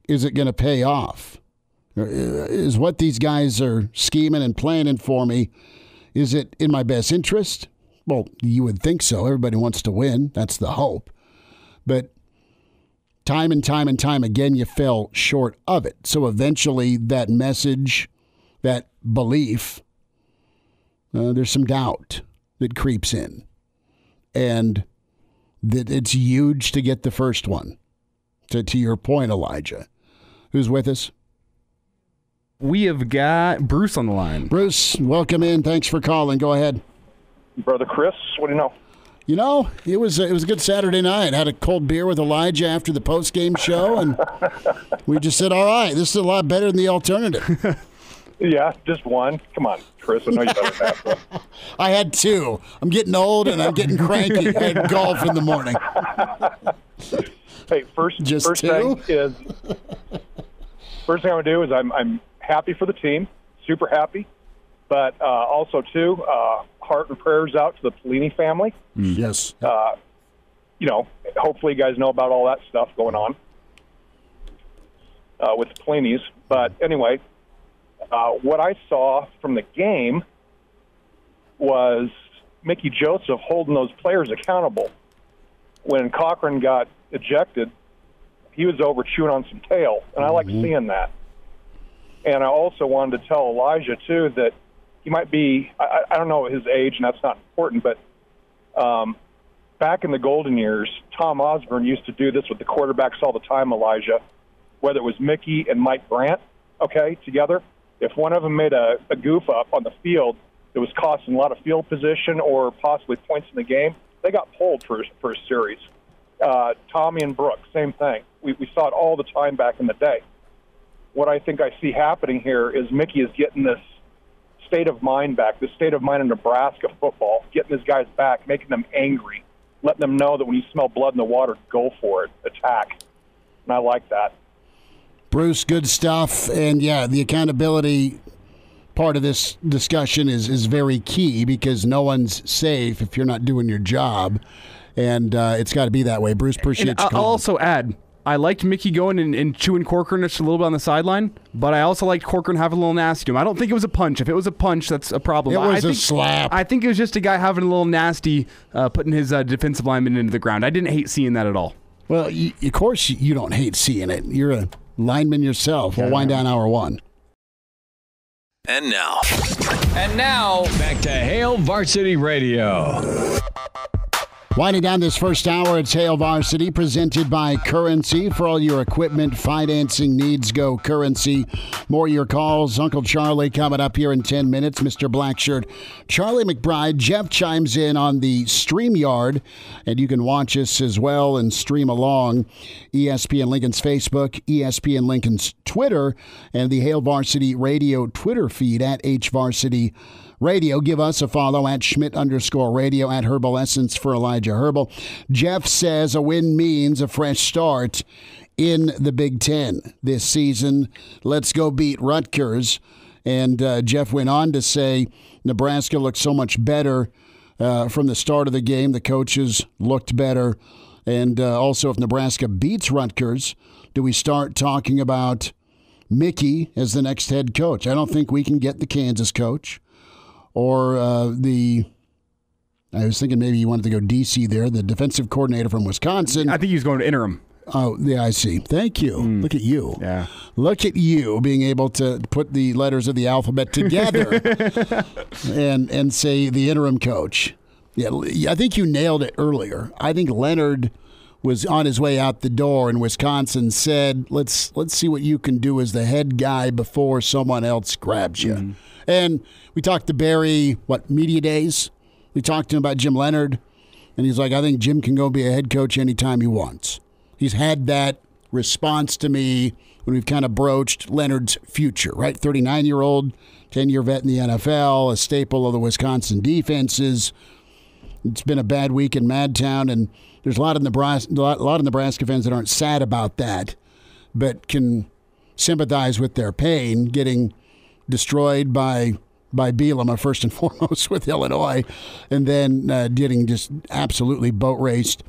is it going to pay off? Is what these guys are scheming and planning for me, is it in my best interest? Well, you would think so. Everybody wants to win. That's the hope. But time and time and time again, you fell short of it. So eventually that message, that belief, there's some doubt that creeps in. And that it's huge to get the first one. To your point, Elijah. Who's with us?
We have got Bruce on the line.
Bruce, welcome in. Thanks for calling. Go ahead.
Brother Chris, what do you know?
You know, it was a good Saturday night. Had a cold beer with Elijah after the post-game show, and we just said, all right, this is a lot better than the alternative.
Yeah, just one. Come on, Chris. I know you better have that.
I had 2. I'm getting old, and I'm getting cranky. I had golf in the morning.
Hey, first thing I'm going to do is I'm happy for the team, super happy, but also too, heart and prayers out to the Pelini family.
Yes.
Hopefully you guys know about all that stuff going on with the Pelinis. But anyway, what I saw from the game was Mickey Joseph holding those players accountable. When Cochran got ejected, he was over chewing on some tail, and I like seeing that. And I also wanted to tell Elijah, too, that he might be, I don't know his age, and that's not important, but back in the golden years, Tom Osborne used to do this with the quarterbacks all the time, Elijah, whether it was Mickey and Mike Brandt, together. If one of them made a goof up on the field that was costing a lot of field position or possibly points in the game, they got pulled for a series. Tommy and Brooks, same thing. We saw it all the time back in the day. What I think I see happening here is Mickey is getting this state of mind back, the state of mind in Nebraska football, getting his guys back, making them angry, letting them know that when you smell blood in the water, go for it, attack. And I like that.
Bruce, good stuff. And, yeah, the accountability part of this discussion is very key because no one's safe if you're not doing your job. And it's got to be that way. Bruce, appreciate you calling.
I'll also add, I liked Mickey going and chewing Corcoran just a little bit on the sideline, but I also liked Corcoran having a little nasty to him. I don't think it was a punch. If it was a punch, that's a problem.
It was a slap.
I think it was just a guy having a little nasty, putting his defensive lineman into the ground. I didn't hate seeing that at all.
Well, of course you don't hate seeing it. You're a lineman yourself. We'll wind down hour 1.
And now, back to Hail Varsity Radio.
Winding down this first hour, it's Hail Varsity, presented by Currency. For all your equipment financing needs, go Currency. More of your calls. Uncle Charlie coming up here in 10 minutes. Mr. Blackshirt, Charlie McBride. Jeff chimes in on the StreamYard, and you can watch us as well and stream along. ESPN Lincoln's Facebook, ESPN Lincoln's Twitter, and the Hail Varsity Radio Twitter feed at HVarsity Radio. Give us a follow at Schmidt_radio, at Herbal Essence for Elijah Herbel. Jeff says a win means a fresh start in the Big Ten this season. Let's go beat Rutgers. And Jeff went on to say Nebraska looked so much better from the start of the game. The coaches looked better. And also, if Nebraska beats Rutgers, do we start talking about Mickey as the next head coach? I don't think we can get the Kansas coach. Or I was thinking maybe you wanted to go DC there, the defensive coordinator from Wisconsin.
I think he was going to interim.
Oh, yeah, I see. Thank you. Look at you.
Yeah.
Look at you being able to put the letters of the alphabet together and say the interim coach. Yeah, I think you nailed it earlier. I think Leonard was on his way out the door, and Wisconsin said, let's see what you can do as the head guy before someone else grabs you. Mm-hmm. And we talked to Barry, media days? We talked to him about Jim Leonard. And he's like, I think Jim can go be a head coach anytime he wants. He's had that response to me when we've kind of broached Leonard's future, right? 39-year-old, 10-year vet in the NFL, a staple of the Wisconsin defenses. It's been a bad week in Madtown, and there's a lot of Nebraska fans that aren't sad about that, but can sympathize with their pain getting destroyed by Bielema, first and foremost, with Illinois, and then getting just absolutely boat raced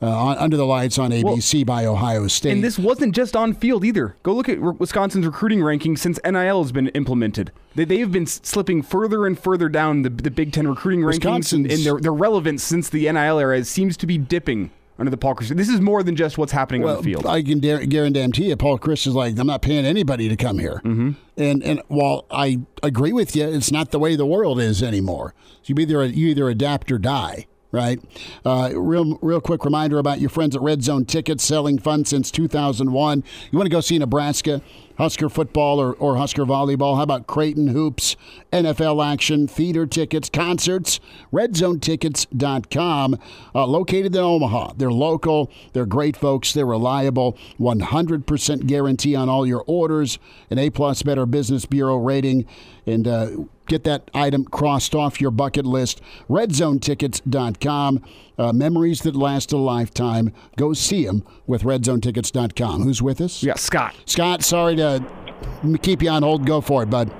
under the lights on ABC by Ohio State.
And this wasn't just on field either. Go look at Wisconsin's recruiting rankings since NIL has been implemented. They've been slipping further and further down the Big Ten recruiting rankings, and their relevance since the NIL era seems to be dipping under the Paul Chryst. This is more than just what's happening on the field.
I can guarantee you, Paul Chryst is like, I'm not paying anybody to come here.
Mm-hmm.
And while I agree with you, it's not the way the world is anymore. So you either adapt or die. Right. Real quick reminder about your friends at Red Zone Tickets, selling fun since 2001. You want to go see Nebraska, Husker football or Husker volleyball? How about Creighton hoops, NFL action, theater tickets, concerts? RedZoneTickets.com, located in Omaha. They're local. They're great folks. They're reliable. 100% guarantee on all your orders. An A+ Better Business Bureau rating. And get that item crossed off your bucket list. RedZoneTickets.com. Memories that last a lifetime. Go see them with RedZoneTickets.com. Who's with us?
Yeah, Scott.
Scott, sorry to keep you on hold. Go for it, bud.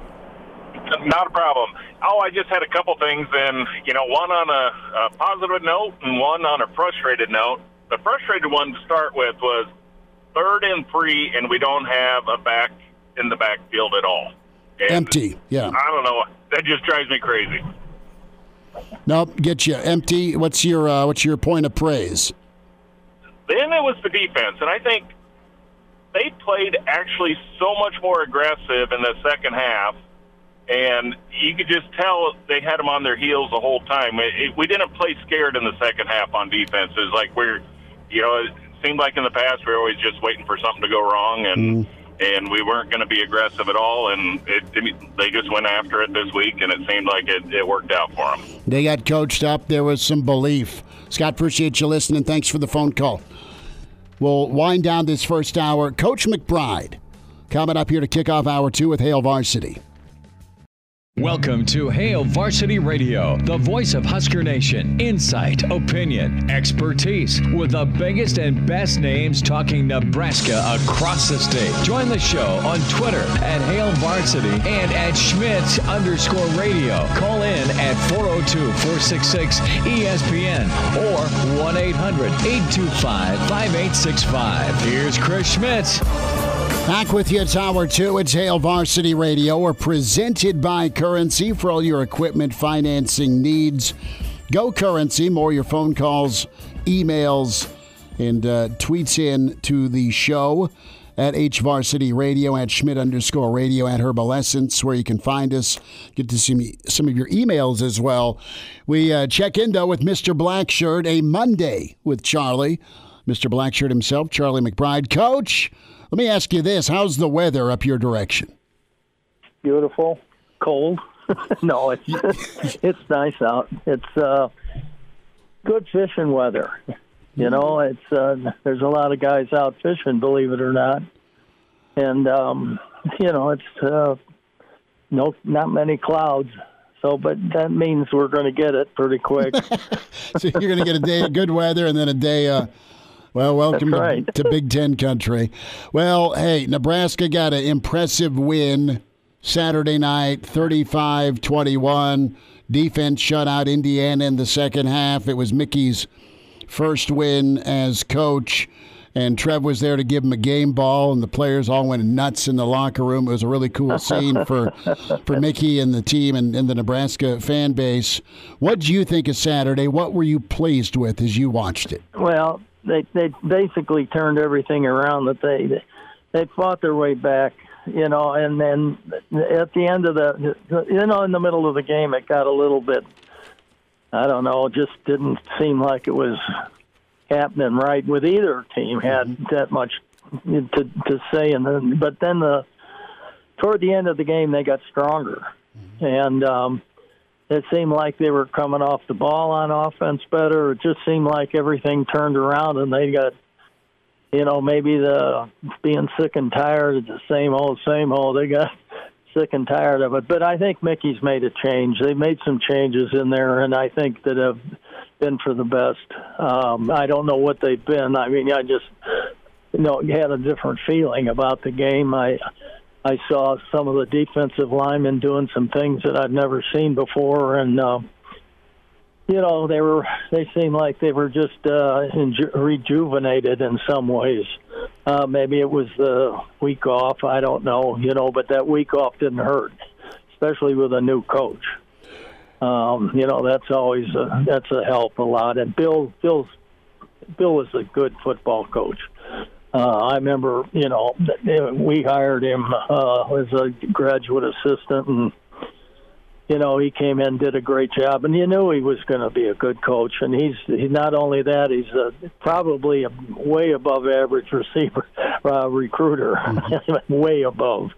Not a problem. I just had a couple things, and one on a positive note and one on a frustrated note. The frustrated one to start with was 3rd and 3, and we don't have a back in the backfield at all. And
empty, yeah.
I don't know. That just drives me crazy.
Nope, get you empty. What's your point of praise?
Then it was the defense, and I think they played actually so much more aggressive in the second half, and you could just tell they had them on their heels the whole time. We didn't play scared in the second half on defense. It was like it seemed like in the past we were always just waiting for something to go wrong, and we weren't going to be aggressive at all, and they just went after it this week, and it seemed like it worked out for them.
They got coached up. There was some belief. Scott, appreciate you listening. Thanks for the phone call. We'll wind down this first hour. Coach McBride coming up here to kick off hour 2 with Hail Varsity.
Welcome to Hail Varsity Radio, the voice of Husker Nation. Insight, opinion, expertise, with the biggest and best names talking Nebraska across the state. Join the show on Twitter at Hail Varsity and at Schmidt_radio. Call in at 402-466-ESPN or 1-800-825-5865. Here's Chris Schmidt.
Back with you, it's hour 2. It's Hail Varsity Radio. We're presented by Currency for all your equipment financing needs. Go Currency. More your phone calls, emails, and tweets in to the show at HVarsity Radio, at Schmidt_radio, at Herbal Essence, where you can find us. Get to see some of your emails as well. We check in, though, with Mr. Blackshirt, a Monday with Charlie. Mr. Blackshirt himself, Charlie McBride. Coach, let me ask you this. How's the weather up your direction?
Beautiful. Cold. No, it's nice out. It's good fishing weather. It's there's a lot of guys out fishing, believe it or not. And, it's not many clouds. So, but that means we're going to get it pretty quick.
So you're going to get a day of good weather and then a day welcome to Big Ten country. Well, hey, Nebraska got an impressive win Saturday night, 35-21. Defense shut out Indiana in the second half. It was Mickey's first win as coach, and Trev was there to give him a game ball, and the players all went nuts in the locker room. It was a really cool scene for Mickey and the team and the Nebraska fan base. What did you think of Saturday? What were you pleased with as you watched it?
Well, they basically turned everything around. That they fought their way back, and then at the end of in the middle of the game, it got a little bit, I don't know, just didn't seem like it was happening right with either team. Had that much to say, but then toward the end of the game, they got stronger, and it seemed like they were coming off the ball on offense better. It just seemed like everything turned around, and they got, maybe the being sick and tired of the same old. They got sick and tired of it. But I think Mickey's made a change. They made some changes in there, and I think that have been for the best. I don't know what they've been. I mean, I just, had a different feeling about the game. I saw some of the defensive linemen doing some things that I'd never seen before, and they seemed like they were just rejuvenated in some ways. Maybe it was the week off, I don't know, but that week off didn't hurt, especially with a new coach. That's always that's a help a lot. And Bill is a good football coach. I remember, we hired him as a graduate assistant, and he came in, did a great job, and you knew he was going to be a good coach. And he's not only that, he's probably a way above average recruiter, way above.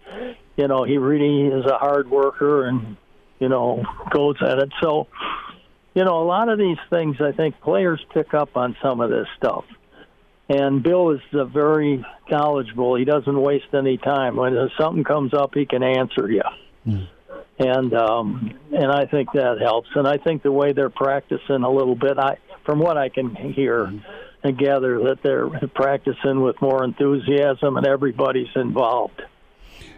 He really is a hard worker and goes at it. So, a lot of these things, I think players pick up on some of this stuff. And Bill is very knowledgeable. He doesn't waste any time. When something comes up, he can answer you. Mm. And I think that helps. And I think the way they're practicing a little bit, from what I can hear and gather, that they're practicing with more enthusiasm and everybody's involved.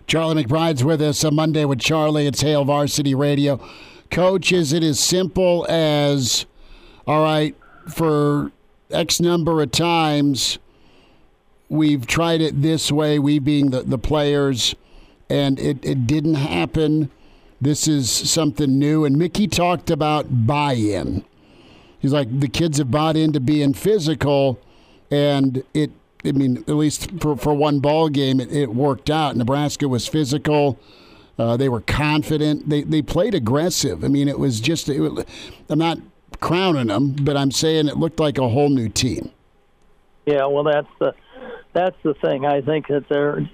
Charlie McBride's with us on Monday with Charlie. It's Hail Varsity Radio. Coach, is it as simple as, all right, for X number of times we've tried it this way, we being the players, and it didn't happen. This is something new. And Mickey talked about buy-in. He's like, the kids have bought into being physical, and at least for one ball game, it worked out. Nebraska was physical. They were confident. They played aggressive. It was just I'm not crowning them, but I'm saying it looked like a whole new team.
Yeah, well, that's the thing. I think that they're,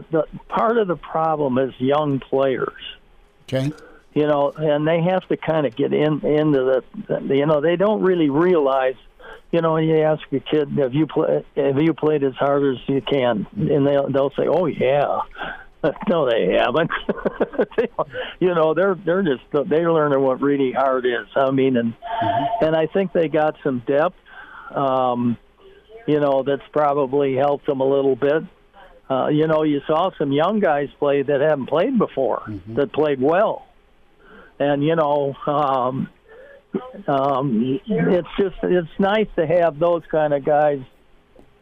the part of the problem is young players. Okay. And they have to kind of get into they don't really realize. When you ask a kid, have you played as hard as you can, and they'll say, "Oh yeah." No, they haven't. They're learning what really hard is. And I think they got some depth. That's probably helped them a little bit. You saw some young guys play that haven't played before, that played well, and it's nice to have those kind of guys.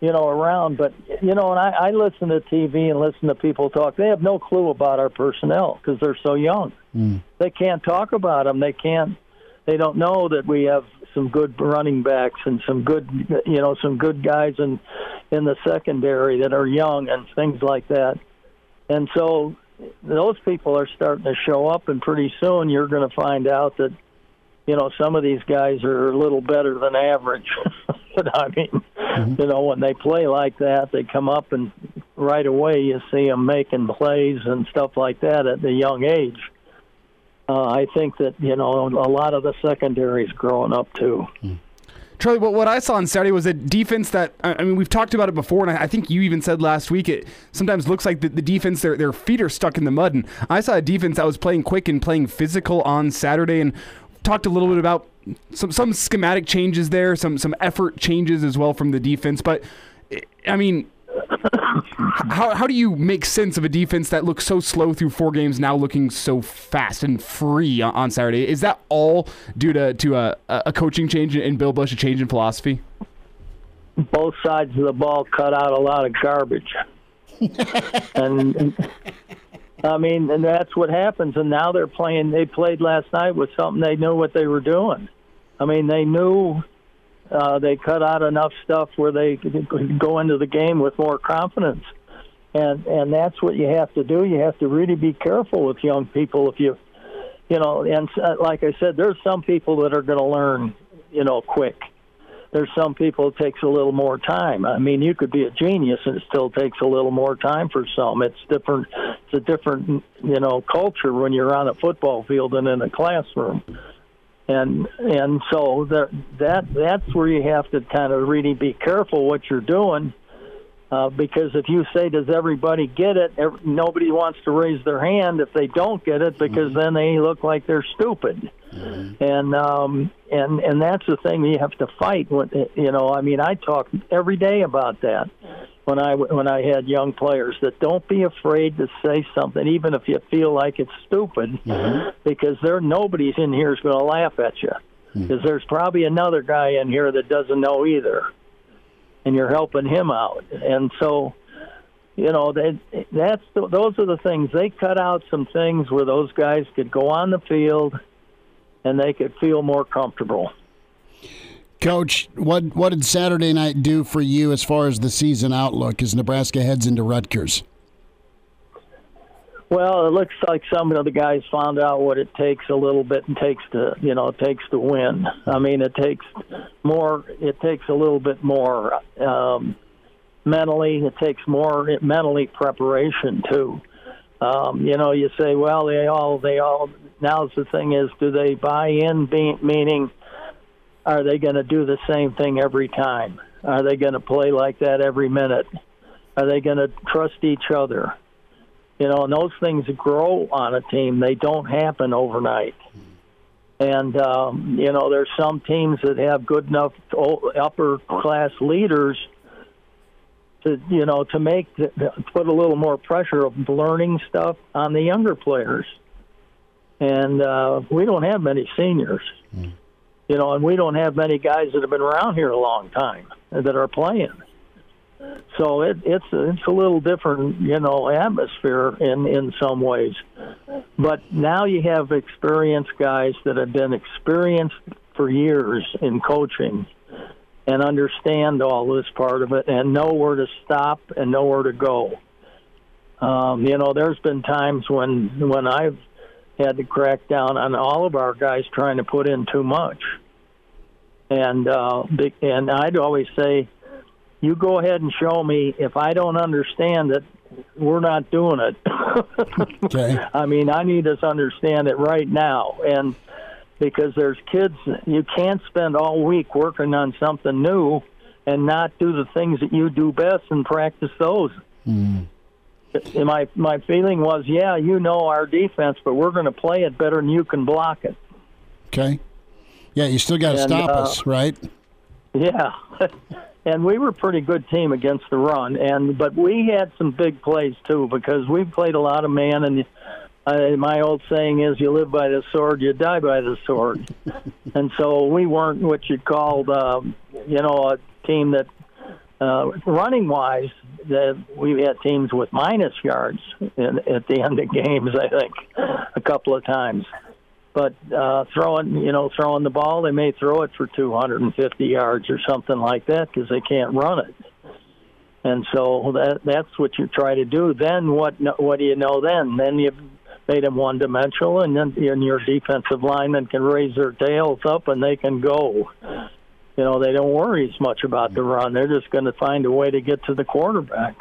Around, but and I listen to TV and listen to people talk. They have no clue about our personnel because they're so young. They can't talk about them. They don't know that we have some good running backs and some good guys in the secondary that are young and things like that. And so those people are starting to show up, and pretty soon you're going to find out that some of these guys are a little better than average. When they play like that, they come up and right away you see them making plays and stuff like that at the young age. I think that, a lot of the secondary's growing up too.
Charlie, what I saw on Saturday was a defense that, we've talked about it before, and I think you even said last week, it sometimes looks like the defense, their feet are stuck in the mud. And I saw a defense that was playing quick and playing physical on Saturday, and talked a little bit about some schematic changes there, some effort changes as well from the defense. But, how do you make sense of a defense that looks so slow through 4 games now looking so fast and free on Saturday? Is that all due to a coaching change in Bill Busch, a change in philosophy?
Both sides of the ball cut out a lot of garbage. and that's what happens. And now they're playing. They played last night with something they knew what they were doing. They knew they cut out enough stuff where they could go into the game with more confidence. And that's what you have to do. You have to really be careful with young people. If and like I said, there's some people that are going to learn, quick. There's some people it takes a little more time. You could be a genius and it still takes a little more time for some. It's different. It's a different, culture when you're on a football field than in a classroom. And so that's where you have to kind of really be careful what you're doing, because if you say, does everybody get it, nobody wants to raise their hand if they don't get it, because then they look like they're stupid. And that's the thing you have to fight. I talk every day about that when I had young players, that don't be afraid to say something, even if you feel like it's stupid, because nobody's in here is going to laugh at you, because there's probably another guy in here that doesn't know either, and you're helping him out. And so, those are the things. They cut out some things where those guys could go on the field and they could feel more comfortable.
Coach, what did Saturday night do for you as far as the season outlook as Nebraska heads into Rutgers?
Well, it looks like some of the guys found out what it takes a little bit and takes to win. I mean, it takes a little bit more mentally. It takes more mentally preparation too. You say, well, they all. Now the thing is, do they buy in? Meaning, are they going to do the same thing every time? Are they going to play like that every minute? Are they going to trust each other? And those things grow on a team. They don't happen overnight. And, there's some teams that have good enough upper-class leaders to put a little more pressure of learning stuff on the younger players. And we don't have many seniors. And we don't have many guys that have been around here a long time that are playing. So it's a little different, atmosphere in some ways. But now you have experienced guys that have been experienced for years in coaching and understand all this part of it and know where to stop and know where to go. There's been times when I've had to crack down on all of our guys trying to put in too much. And I'd always say, you go ahead and show me. If I don't understand it, we're not doing it. Okay. I mean, I need us to understand it right now. And because there's kids, you can't spend all week working on something new and not do the things that you do best and practice those. My feeling was, our defense, but we're going to play it better than you can block it. Okay.
Yeah, you still got to stop us, right?
Yeah. And we were a pretty good team against the run, but we had some big plays too, because we played a lot of man, and my old saying is, you live by the sword, you die by the sword. And so we weren't what you called, a team that, running-wise, that we had teams with minus yards at the end of games, I think, a couple of times. But throwing the ball, they may throw it for 250 yards or something like that because they can't run it. And so that's what you try to do. Then what do you know then? Then you made them one-dimensional, and then your defensive linemen can raise their tails up and they can go. They don't worry as much about the run. They're just going to find a way to get to the quarterback.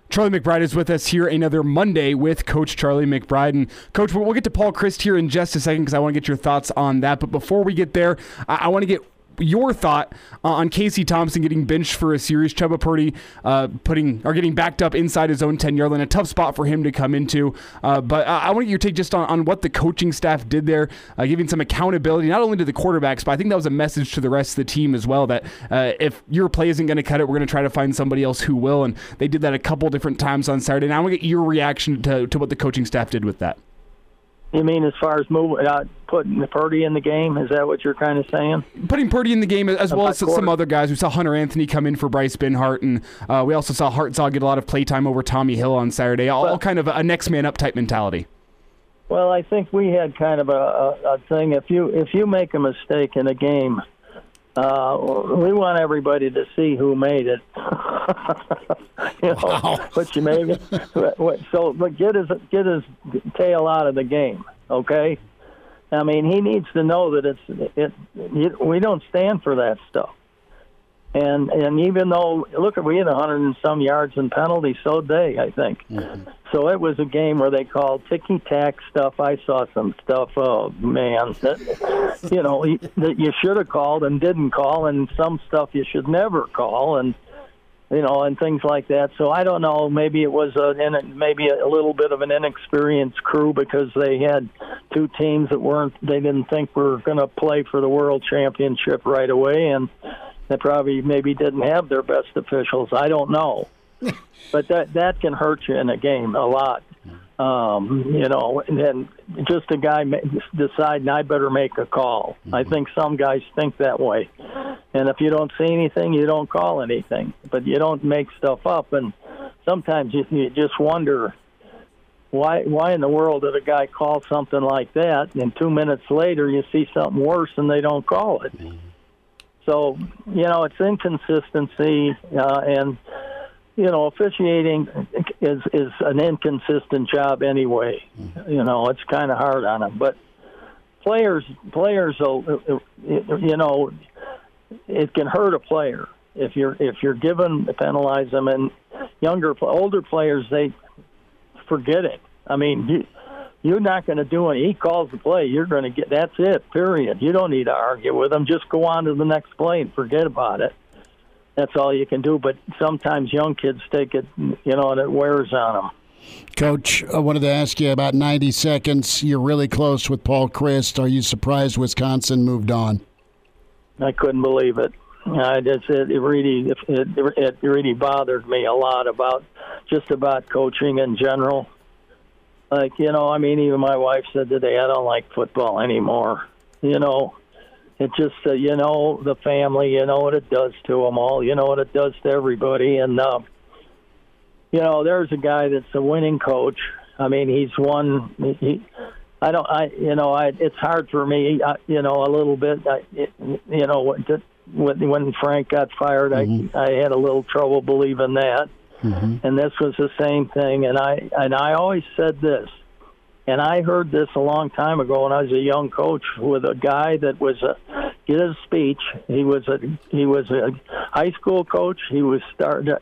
Charlie McBride is with us here another Monday with Coach Charlie McBride. And, Coach, we'll get to Paul Chryst here in just a second because I want to get your thoughts on that. But before we get there, I want to get your thought on Casey Thompson getting benched for a series. Chubba Purdy getting backed up inside his own 10-yard line. A tough spot for him to come into. But I want to get your take just on what the coaching staff did there, giving some accountability, not only to the quarterbacks, but I think that was a message to the rest of the team as well, that if your play isn't going to cut it, we're going to try to find somebody else who will. And they did that a couple different times on Saturday. And I want to get your reaction to what the coaching staff did with that.
You mean as far as putting Purdy in the game? Is that what you're kind of saying?
Putting Purdy in the game as well as some other guys. We saw Hunter Anthony come in for Bryce Benhart, and we also saw Hartzell get a lot of playtime over Tommy Hill on Saturday. All kind of a next man up type mentality.
Well, I think we had kind of a thing. If you make a mistake in a game, we want everybody to see who made it.
Wow.
But you made it. But get his tail out of the game, okay? I mean, he needs to know that we don't stand for that stuff. And even though, look, we had 100 and some yards in penalties, so did they, I think. Mm-hmm. So it was a game where they called ticky-tack stuff. I saw some stuff, oh, man, that, you know, that you should have called and didn't call, and some stuff you should never call, and, you know, and things like that. So I don't know, maybe it was maybe a little bit of an inexperienced crew because they had two teams that they didn't think were going to play for the world championship right away, and they probably maybe didn't have their best officials. I don't know. But that can hurt you in a game a lot. You know, and then just a guy deciding I better make a call. Mm-hmm. I think some guys think that way. And if you don't see anything, you don't call anything. But you don't make stuff up. And sometimes you just wonder, why in the world did a guy call something like that, and 2 minutes later you see something worse and they don't call it? Mm-hmm. So, you know, it's inconsistency, and, you know, officiating is an inconsistent job anyway. Mm-hmm. You know, it's kind of hard on them. But players will, you know, it can hurt a player if you're penalize them. And older players, they forget it. I mean, you're not going to do it. He calls the play. You're going to get. That's it. Period. You don't need to argue with him. Just go on to the next play and forget about it. That's all you can do. But sometimes young kids take it, you know, and it wears on them.
Coach, I wanted to ask you about 90 seconds. You're really close with Paul Chryst. Are you surprised Wisconsin moved on?
I couldn't believe it. It really bothered me a lot about coaching in general. Like, you know, I mean, even my wife said today, I don't like football anymore. You know, it just, you know, the family, you know what it does to them all. You know what it does to everybody. And, you know, there's a guy that's a winning coach. I mean, he's won. It's hard for me, you know, a little bit. You know, when Frank got fired, mm-hmm. I had a little trouble believing that. Mm-hmm. And this was the same thing. And I always said this, and I heard this a long time ago when I was a young coach with a guy that was did a speech. He was a high school coach. He was started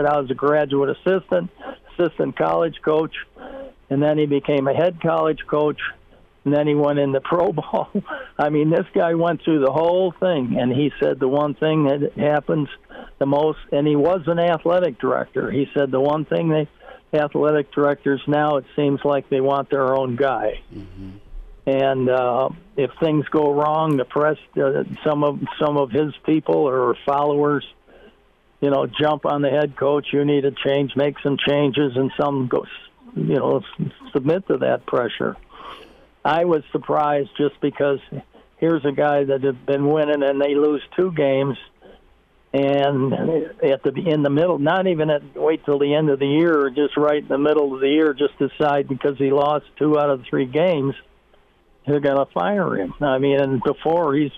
out as a graduate assistant college coach, and then he became a head college coach, and then he went into pro ball. I mean, this guy went through the whole thing, and he said the one thing that happens the most, and he was an athletic director. He said the one thing athletic directors now, it seems like they want their own guy. Mm-hmm. And if things go wrong, the press, some of his people or followers, you know, jump on the head coach. You need to change, make some changes, and some go, you know, submit to that pressure. I was surprised just because here's a guy that had been winning and they lose 2 games. And in the middle, not even wait till the end of the year, or just right in the middle of the year, just decide because he lost 2 out of 3 games, they're going to fire him. I mean, and before he's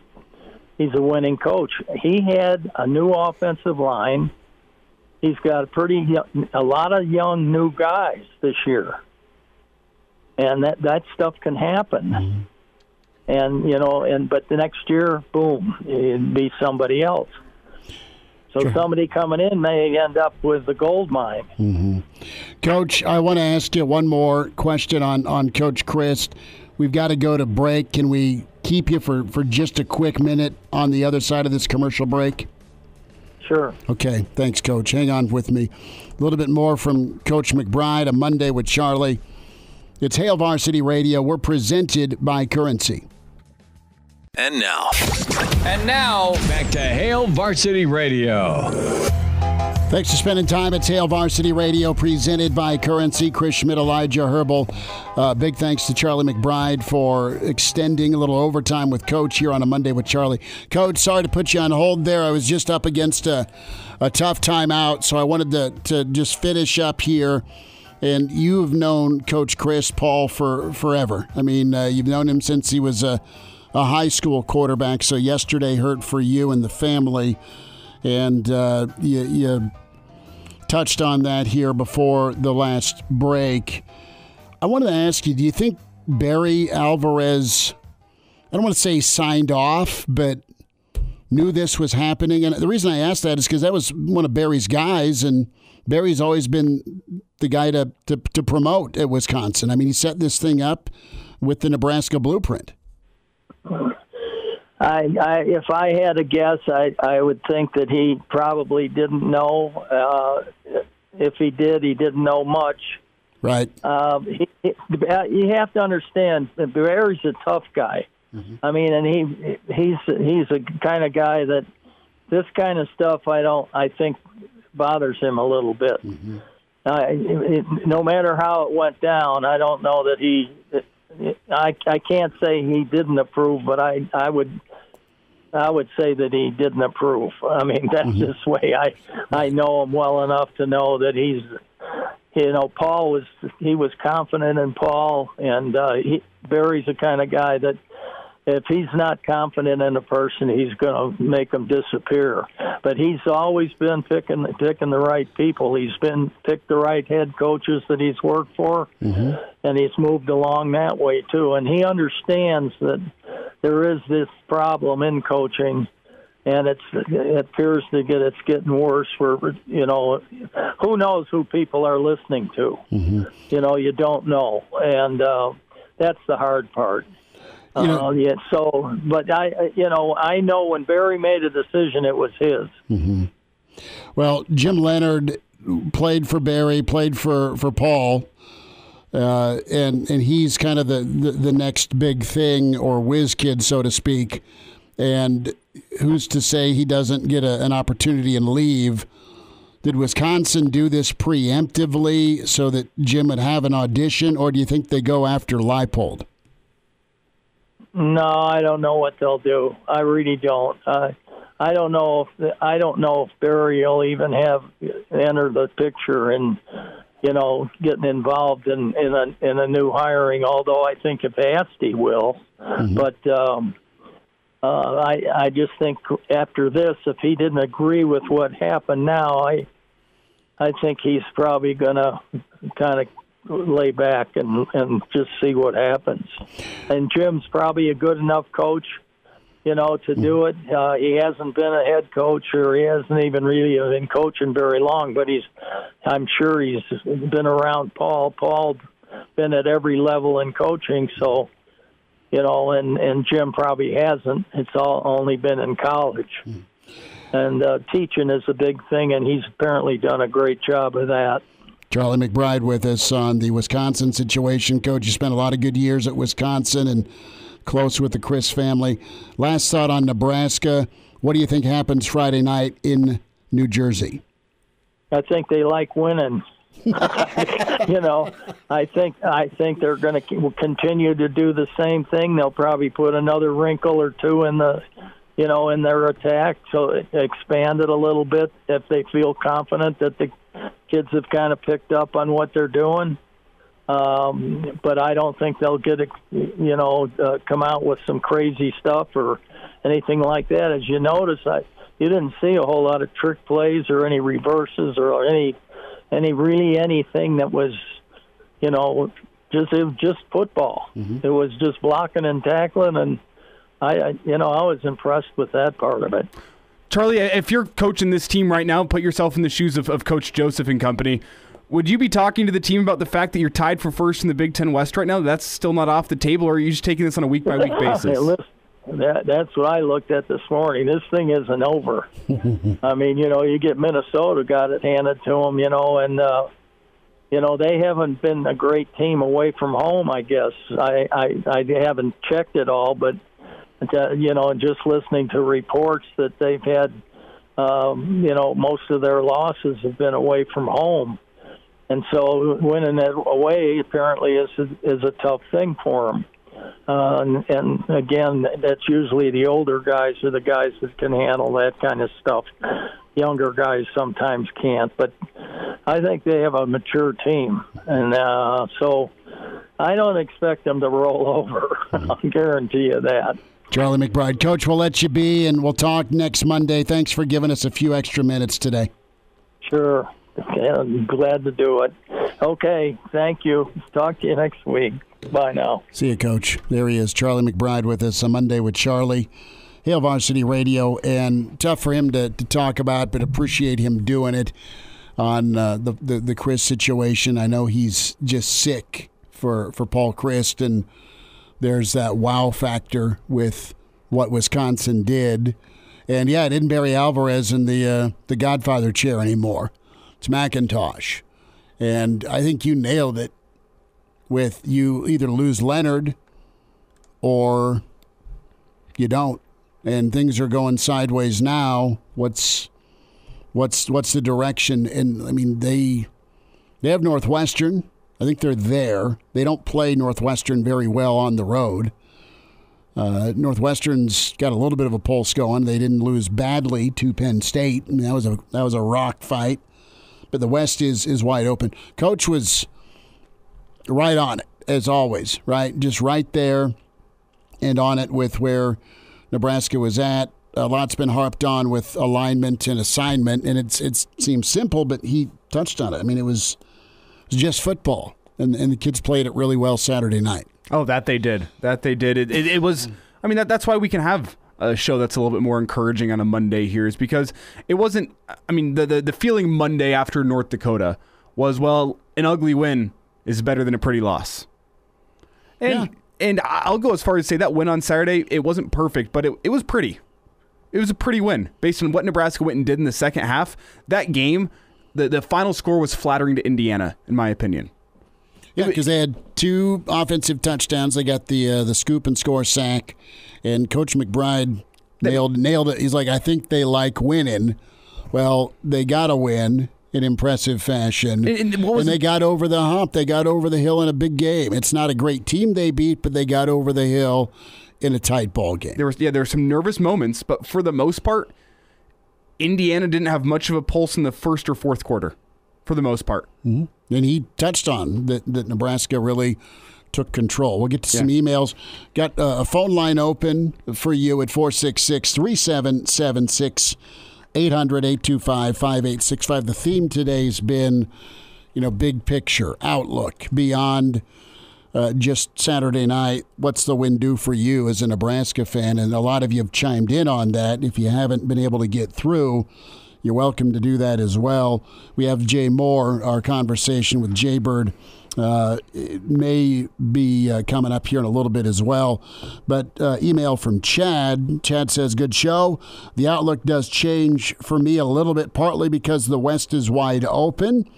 a winning coach. He had a new offensive line. He's got a lot of young new guys this year, and that stuff can happen. Mm-hmm. And you know, but the next year, boom, it'd be somebody else. So sure. Somebody coming in may end up with the gold mine.
Mm-hmm. Coach, I want to ask you one more question on Coach Chryst. We've got to go to break. Can we keep you for just a quick minute on the other side of this commercial break?
Sure.
Okay, thanks, Coach. Hang on with me. A little bit more from Coach McBride, a Monday with Charlie. It's Hail Varsity Radio. We're presented by Currency.
And now, back to Hail Varsity Radio.
Thanks for spending time at Hail Varsity Radio, presented by Currency. Schmidt and Elijah Herbel. Big thanks to Charlie McBride for extending a little overtime with Coach here on a Monday with Charlie. Coach, sorry to put you on hold there. I was just up against a tough timeout, so I wanted to just finish up here. And you've known Coach Chryst, Paul, for forever. I mean, you've known him since he was a high school quarterback, so yesterday hurt for you and the family. And you touched on that here before the last break. I wanted to ask you, do you think Barry Alvarez, I don't want to say signed off, but knew this was happening? And the reason I asked that is because that was one of Barry's guys, and Barry's always been the guy to promote at Wisconsin. I mean, he set this thing up with the Nebraska blueprint.
If I had to guess, I would think that he probably didn't know. If he did, he didn't know much.
Right.
You have to understand, Barry's a tough guy. Mm-hmm. I mean, and he's a kind of guy that this kind of stuff I think bothers him a little bit. Mm-hmm. No matter how it went down, I don't know that I can't say he didn't approve, but I would say that he didn't approve. I mean, that's
Mm-hmm.
this way. I know him well enough to know that he's, Paul was confident in Paul, and Barry's the kind of guy that if he's not confident in a person, he's going to make them disappear. But he's always been picking the right people. He's picked the right head coaches that he's worked for, mm-hmm. and he's moved along that way too. And he understands that there is this problem in coaching, and it appears it's getting worse. For who knows who people are listening to? Mm-hmm. You don't know, and that's the hard part. But I know when Barry made a decision, it was his.
Mm-hmm. Well, Jim Leonard played for Barry, played for Paul, and he's kind of the next big thing, or whiz kid, so to speak. And who's to say he doesn't get an opportunity and leave? Did Wisconsin do this preemptively so that Jim would have an audition, or do you think they go after Leipold?
No, I don't know what they'll do. I really don't. I don't know if Barry will even enter the picture and getting involved in a new hiring. Although I think if asked, he will. Mm-hmm. But I just think after this, if he didn't agree with what happened now, I think he's probably going to kind of lay back and just see what happens. And Jim's probably a good enough coach, to do it. He hasn't been a head coach, or he hasn't even really been coaching very long, but I'm sure he's been around Paul. Paul's been at every level in coaching, so, and Jim probably hasn't. It's only been in college. And teaching is a big thing, and he's apparently done a great job of that.
Charlie McBride with us on the Wisconsin situation. Coach, you spent a lot of good years at Wisconsin and close with the Chryst family. Last thought on Nebraska. What do you think happens Friday night in New Jersey?
I think they like winning. I think they're going to continue to do the same thing. They'll probably put another wrinkle or two in in their attack, so expand it a little bit if they feel confident that the kids have kind of picked up on what they're doing. But I don't think they'll come out with some crazy stuff or anything like that. As you notice, you didn't see a whole lot of trick plays or any reverses or anything that was, it was just football. Mm-hmm. It was just blocking and tackling, and I was impressed with that part of it.
Charlie, if you're coaching this team right now, put yourself in the shoes of Coach Joseph and company. Would you be talking to the team about the fact that you're tied for first in the Big Ten West right now? That's still not off the table, or are you just taking this on a week-by-week basis?
Hey, listen, that's what I looked at this morning. This thing isn't over. I mean, you get Minnesota got it handed to them, and they haven't been a great team away from home, I guess. I haven't checked it all, but just listening to reports that they've had, most of their losses have been away from home. And so winning it away apparently is a tough thing for them. And again, that's usually the older guys are the guys that can handle that kind of stuff. Younger guys sometimes can't, but I think they have a mature team. And so I don't expect them to roll over. I'll guarantee you that.
Charlie McBride. Coach, we'll let you be, and we'll talk next Monday. Thanks for giving us a few extra minutes today.
Sure. I'm glad to do it. Okay, thank you. Talk to you next week. Bye now.
See you, Coach. There he is, Charlie McBride with us on Monday with Charlie. Hail Varsity Radio, and tough for him to talk about, but appreciate him doing it on the Chryst situation. I know he's just sick for Paul Chryst, and there's that wow factor with what Wisconsin did. And, yeah, it isn't Barry Alvarez in the Godfather chair anymore. It's McIntosh. And I think you nailed it with you either lose Leonard or you don't. And things are going sideways now. What's the direction? And, I mean, they have Northwestern. I think they're there. They don't play Northwestern very well on the road. Northwestern's got a little bit of a pulse going. They didn't lose badly to Penn State. I mean, that was a rock fight. But the West is wide open. Coach was right on it, as always, right? Just right there and on it with where Nebraska was at. A lot's been harped on with alignment and assignment, and it seems simple, but he touched on it. I mean, it was just football, and the kids played it really well Saturday night.
Oh, that they did. It was, I mean, that's why we can have a show that's a little bit more encouraging on a Monday here, is because it wasn't, I mean, the feeling Monday after North Dakota was, well, an ugly win is better than a pretty loss. And I'll go as far as to say that win on Saturday, it wasn't perfect, but it was pretty. It was a pretty win based on what Nebraska went and did in the second half. That game, the final score was flattering to Indiana, in my opinion.
Yeah, because they had 2 offensive touchdowns. They got the scoop and score sack, and Coach McBride nailed it. He's like, I think they like winning. Well, they got to win in impressive fashion, and they got over the hump. They got over the hill in a big game. It's not a great team they beat, but they got over the hill in a tight ball game. There
were some nervous moments, but for the most part, Indiana didn't have much of a pulse in the first or fourth quarter, for the most part.
Mm-hmm. And he touched on that Nebraska really took control. We'll get to some emails. Got a phone line open for you at 466-3776, 800-825-5865. The theme today's been, big picture, outlook, beyond just Saturday night. What's the win do for you as a Nebraska fan? And a lot of you have chimed in on that. If you haven't been able to get through, you're welcome to do that as well. We have Jay Moore, our conversation with Jay Bird. It may be coming up here in a little bit as well. But email from Chad. Chad says, good show. The outlook does change for me a little bit, partly because the West is wide open.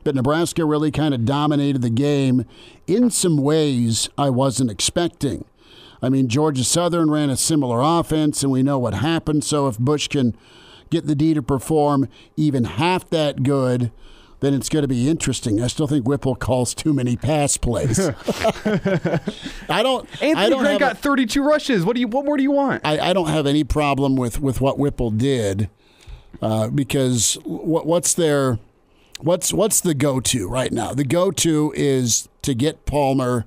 But Nebraska really kind of dominated the game in some ways I wasn't expecting. I mean, Georgia Southern ran a similar offense, and we know what happened. So if Bush can get the D to perform even half that good, then it's going to be interesting. I still think Whipple calls too many pass plays.
Anthony Grant got 32 rushes. What more do you want?
I don't have any problem with what Whipple did because what's the go-to right now? The go-to is to get Palmer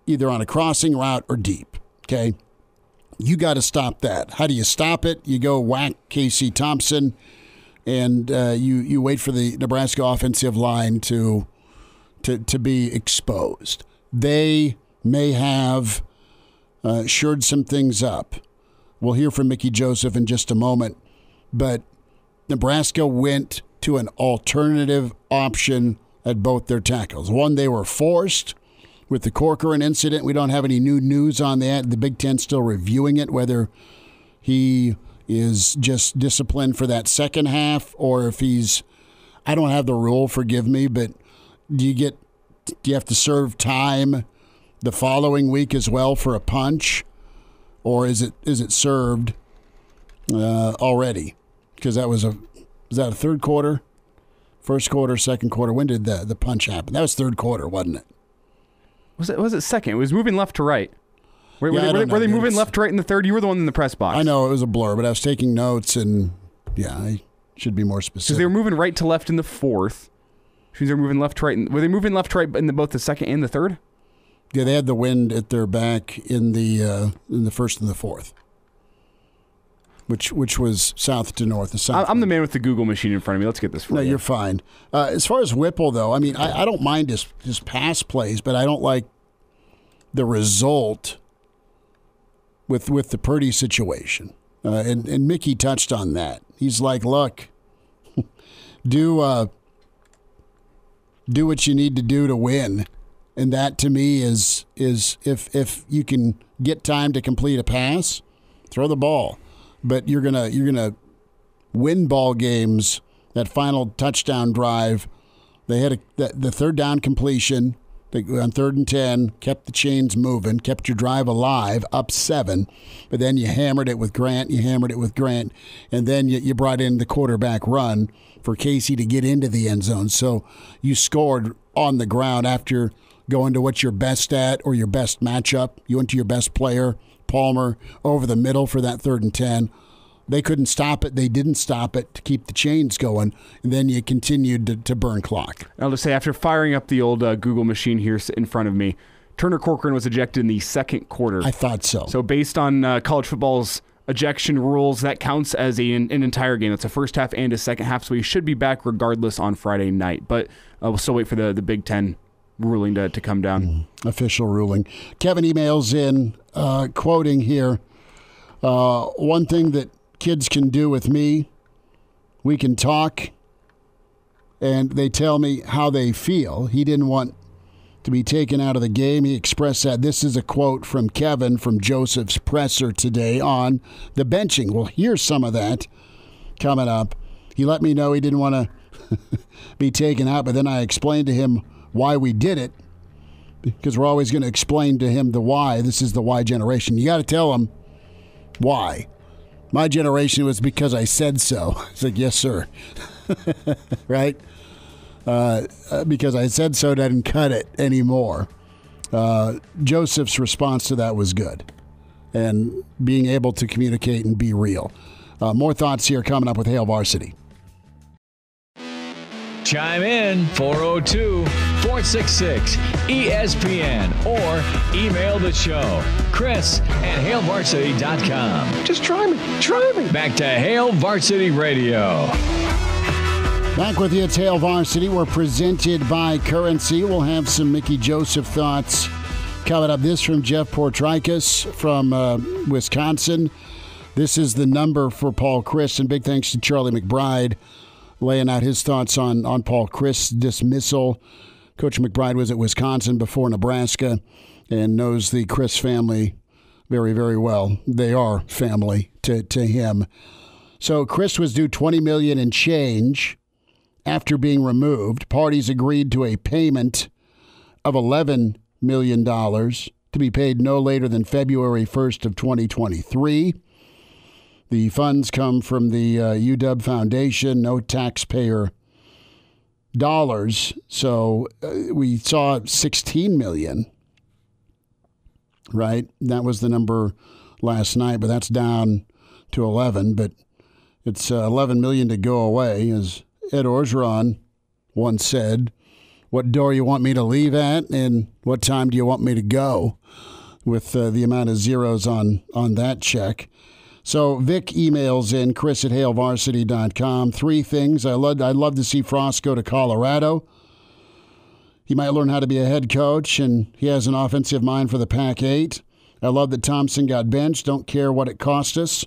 either on a crossing route or deep, okay? You got to stop that. How do you stop it? You go whack Casey Thompson, and you wait for the Nebraska offensive line to be exposed. They may have shored some things up. We'll hear from Mickey Joseph in just a moment, but Nebraska went to an alternative option at both their tackles. One, they were forced with the Corcoran incident. We don't have any new news on that. The Big Ten's still reviewing it, whether he is just disciplined for that second half or if he's, I don't have the rule, forgive me, but do you have to serve time the following week as well for a punch, or is it served already? Because was that a third quarter, first quarter, second quarter? When did the punch happen? That was third quarter, wasn't it?
Was it second? It was moving left to right. Were they moving left to right in the third? You were the one in the press box.
I know it was a blur, but I was taking notes, and I should be more specific.
Because they were moving right to left in the fourth. Which means they were moving left to right. Were they moving left to right in both the second and the third?
Yeah, they had the wind at their back in the first and the fourth, which was south to north.
I'm the man with the Google machine in front of me. Let's get this for you.
No, you're fine. As far as Whipple, though, I mean, I don't mind his pass plays, but I don't like the result with the Purdy situation. And Mickey touched on that. He's like, look, do what you need to do to win. And that to me is if you can get time to complete a pass, throw the ball. But you're gonna win ball games. That final touchdown drive, they had the third down completion on 3rd and 10, kept the chains moving, kept your drive alive, up 7. But then you hammered it with Grant, and then you brought in the quarterback run for Casey to get into the end zone. So you scored on the ground after going to what you're best at or your best matchup. You went to your best player, Palmer, over the middle for that 3rd and 10. They couldn't stop it. They didn't stop it to keep the chains going, and then you continued to burn clock.
I'll just say, after firing up the old Google machine here in front of me, Turner Corcoran was ejected in the second quarter.
I thought so.
So based on college football's ejection rules, that counts as an entire game. That's a first half and a second half, so he should be back regardless on Friday night. But we'll still wait for the Big Ten ruling to come down.
Official ruling. Kevin emails in, quoting here, one thing that kids can do with me, we can talk, and they tell me how they feel. He didn't want to be taken out of the game. He expressed that. This is a quote from Kevin from Joseph's presser today on the benching. We'll hear some of that coming up. He let me know he didn't want to be taken out, but then I explained to him why we did it, because we're always going to explain to him the why. This is the why generation. You got to tell him why. My generation was because I said so. It's like, yes, sir. Right? Because I said so doesn't cut it anymore. Joseph's response to that was good. And being able to communicate and be real. More thoughts here coming up with Hail Varsity.
Chime in 402-466-ESPN or email the show, Chris@HailVarsity.com.
Just try me.
Back to Hail Varsity Radio.
Back with you, it's Hail Varsity. We're presented by Currency. We'll have some Mickey Joseph thoughts coming up. This from Jeff Portrikis from Wisconsin. This is the number for Paul Chryst, and big thanks to Charlie McBride laying out his thoughts on Paul Chryst's dismissal. Coach McBride was at Wisconsin before Nebraska and knows the Chryst family very, very well. They are family to him. So Chryst was due $20 million in change after being removed. Parties agreed to a payment of $11 million to be paid no later than February 1st of 2023. The funds come from the UW Foundation, no taxpayer dollars. So we saw $16 million, right? That was the number last night, but that's down to 11. But it's $11 million to go away, as Ed Orgeron once said. What door you want me to leave at, and what time do you want me to go? With the amount of zeros on that check. So Vic emails in, Chris@HailVarsity.com. 3 things. I'd love to see Frost go to Colorado. He might learn how to be a head coach, and he has an offensive mind for the Pac-8. I love that Thompson got benched. Don't care what it cost us.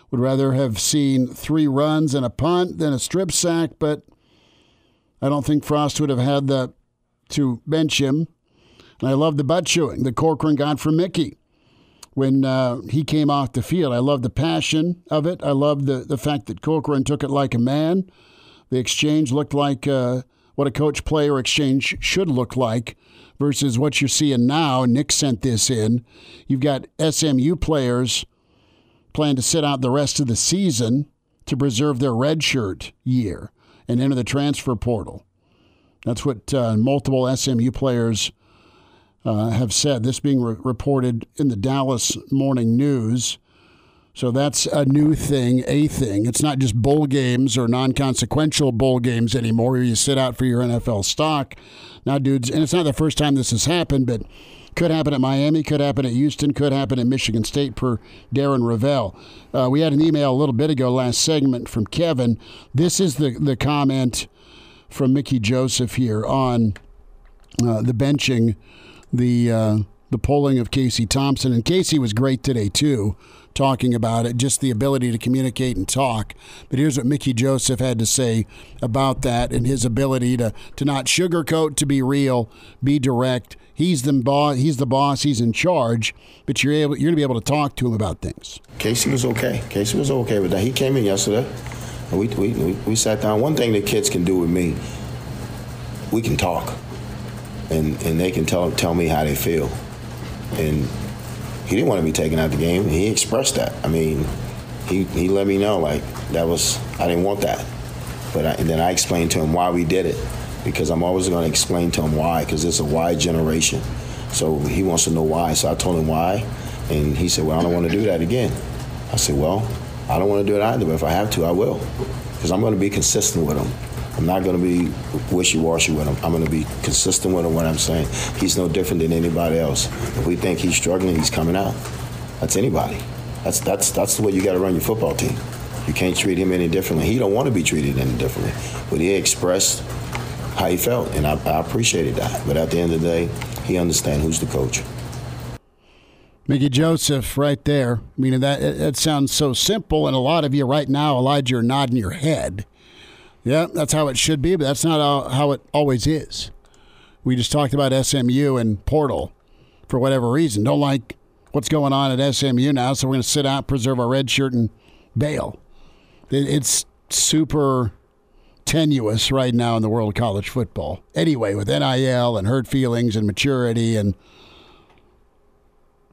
Would rather have seen 3 runs and a punt than a strip sack, but I don't think Frost would have had to bench him. And I love the butt chewing that Corcoran got from Mickey when he came off the field. I love the passion of it. I love the fact that Corcoran took it like a man. The exchange looked like what a coach-player exchange should look like versus what you're seeing now. Nick sent this in. You've got SMU players plan to sit out the rest of the season to preserve their redshirt year and enter the transfer portal. That's what multiple SMU players have said. This being reported in the Dallas Morning News. So that's a new thing, a thing. It's not just bowl games or non-consequential bowl games anymore where you sit out for your NFL stock. Now, dudes, and it's not the first time this has happened, but could happen at Miami, could happen at Houston, could happen at Michigan State per Darren Ravel. We had an email a little bit ago, last segment, from Kevin. This is the comment from Mickey Joseph here on the benching the the polling of Casey Thompson. And Casey was great today, too, talking about it, just the ability to communicate and talk. But here's what Mickey Joseph had to say about that and his ability to not sugarcoat, to be real, be direct. He's the boss, he's in charge, but you're going to be able to talk to him about things.
Casey was okay. Casey was okay with that. He came in yesterday, and we sat down. One thing that kids can do with me, we can talk, and they can tell me how they feel. And he didn't want to be taken out of the game. He expressed that. I mean, he let me know, like, I didn't want that. But then I explained to him why we did it, because I'm always going to explain to him why, because it's a why generation. So he wants to know why. So I told him why, and he said, well, I don't want to do that again. I said, well, I don't want to do it either, but if I have to, I will, because I'm going to be consistent with him. I'm not going to be wishy-washy with him. I'm going to be consistent with him when I'm saying he's no different than anybody else. If we think he's struggling, he's coming out. That's anybody. That's the way you got to run your football team. You can't treat him any differently. He don't want to be treated any differently. But he expressed how he felt, and I appreciated that. But at the end of the day, he understands who's the coach.
Mickey Joseph right there. I mean, that sounds so simple, and a lot of you right now, Elijah, are nodding your head. Yeah, that's how it should be, but that's not how it always is. We just talked about SMU and portal for whatever reason. Don't like what's going on at SMU now, so we're going to sit out, preserve our red shirt, and bail. It's super tenuous right now in the world of college football. Anyway, with NIL and hurt feelings and maturity and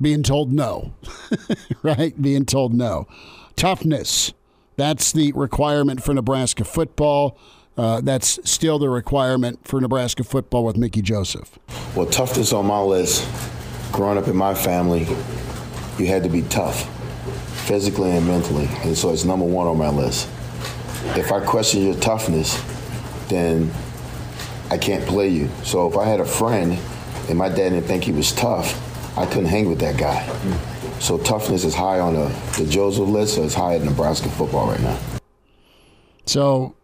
being told no, right? Being told no. Toughness. That's the requirement for Nebraska football. That's still the requirement for Nebraska football with Mickey Joseph.
Well, toughness on my list. Growing up in my family, you had to be tough, physically and mentally. And so it's number one on my list. If I question your toughness, then I can't play you. So if I had a friend and my dad didn't think he was tough, I couldn't hang with that guy. So toughness is high on the Joseph list, so it's high at Nebraska football right now.
So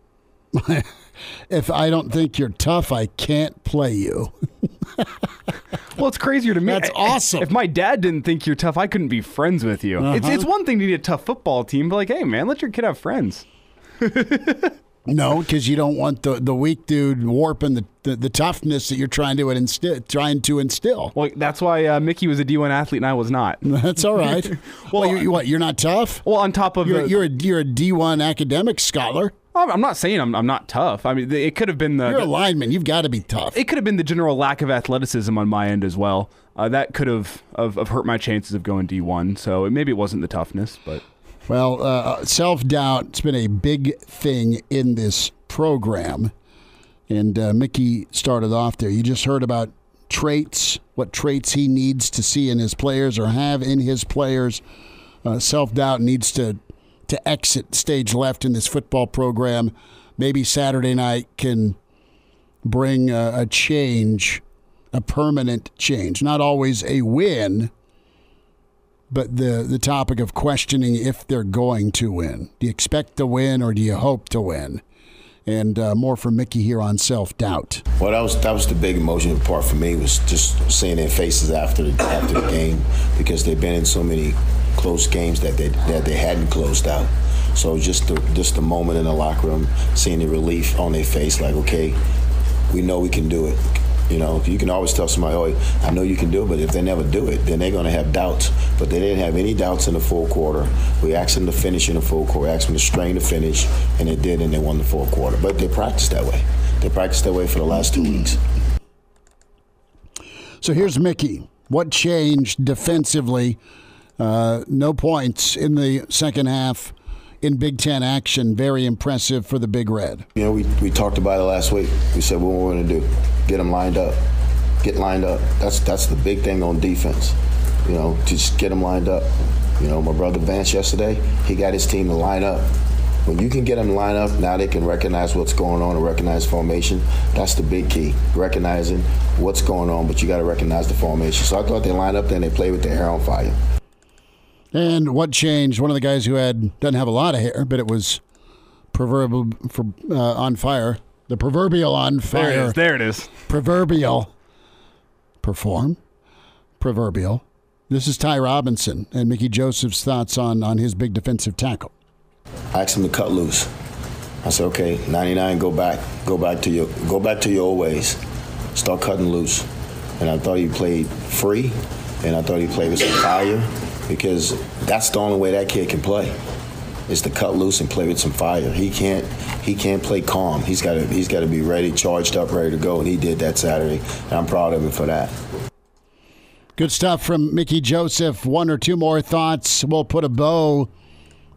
if I don't think you're tough, I can't play you.
Well, it's crazier to me.
That's awesome.
If my dad didn't think you're tough, I couldn't be friends with you.
Uh-huh.
It's one thing to need a tough football team, but like, hey, man, let your kid have friends.
No, because you don't want the weak dude warping the toughness that you're trying to instill.
Well, that's why Mickey was a D1 athlete and I was not.
That's all right. Well, you're not tough?
Well, on top of
you're a D1 academic scholar.
I'm not saying I'm not tough. I mean, it could have been
you're a lineman. You've got to be tough.
It could have been the general lack of athleticism on my end as well. That could have hurt my chances of going D1. So maybe it wasn't the toughness, but.
Well, self-doubt's been a big thing in this program. And Mickey started off there. You just heard about traits, what traits he needs to see in his players or have in his players. Self-doubt needs to exit stage left in this football program. Maybe Saturday night can bring a change, a permanent change. Not always a win, but the topic of questioning if they're going to win. Do you expect to win or do you hope to win? And more from Mickey here on self-doubt.
Well, that was the big emotional part for me, was just seeing their faces after the game, because they've been in so many close games that they hadn't closed out. So just the moment in the locker room, seeing the relief on their face, like, okay, we know we can do it. You know, you can always tell somebody, oh, I know you can do it, but if they never do it, then they're going to have doubts. But they didn't have any doubts in the full quarter. We asked them to finish in the full quarter, asked them to strain to finish, and they did, and they won the full quarter. But they practiced that way. They practiced that way for the last 2 weeks.
So here's Mickey. What changed defensively? No points in the second half in Big Ten action. Very impressive for the Big Red.
You know, we talked about it last week. We said what we're going to do. Get them lined up. Get lined up. That's the big thing on defense. You know, just get them lined up. You know, my brother Vance yesterday, he got his team to line up. When you can get them to line up, now they can recognize what's going on and recognize formation. That's the big key, recognizing what's going on, but you got to recognize the formation. So I thought they lined up, then they played with their hair on fire.
And what changed? One of the guys who doesn't have a lot of hair, but it was proverbial on fire. The proverbial on fire.
There it is.
Proverbial. Perform. proverbial. This is Ty Robinson and Mickey Joseph's thoughts on his big defensive tackle.
I asked him to cut loose. I said, okay, 99, go back to your old ways. Start cutting loose. And I thought he played free, and I thought he played with some fire, because that's the only way that kid can play, is to cut loose and play with some fire. He can't play calm. He's got to be ready, charged up, ready to go, and he did that Saturday. And I'm proud of him for that.
Good stuff from Mickey Joseph. One or two more thoughts. We'll put a bow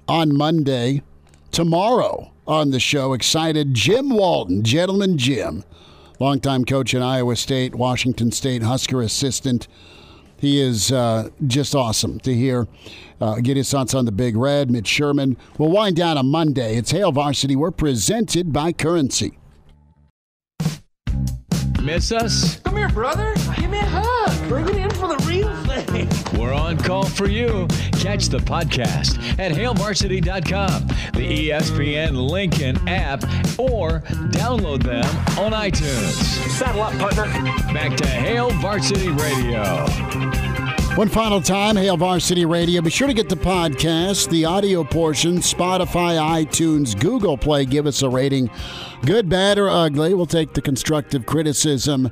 on Monday. Tomorrow on the show, excited, Jim Walton, Gentleman Jim, longtime coach at Iowa State, Washington State Husker assistant. He is just awesome to hear. Get his thoughts on the Big Red. Mitch Sherman. We'll wind down on Monday. It's Hail Varsity. We're presented by Currency.
Miss us?
Come here, brother. Give me a hug. Bring it in for the real thing.
We're on call for you. Catch the podcast at HailVarsity.com, the ESPN Lincoln app, or download them on iTunes.
Saddle up, partner.
Back to Hail Varsity Radio.
One final time, Hail Varsity Radio. Be sure to get the podcast, the audio portion, Spotify, iTunes, Google Play. Give us a rating. Good, bad, or ugly. We'll take the constructive criticism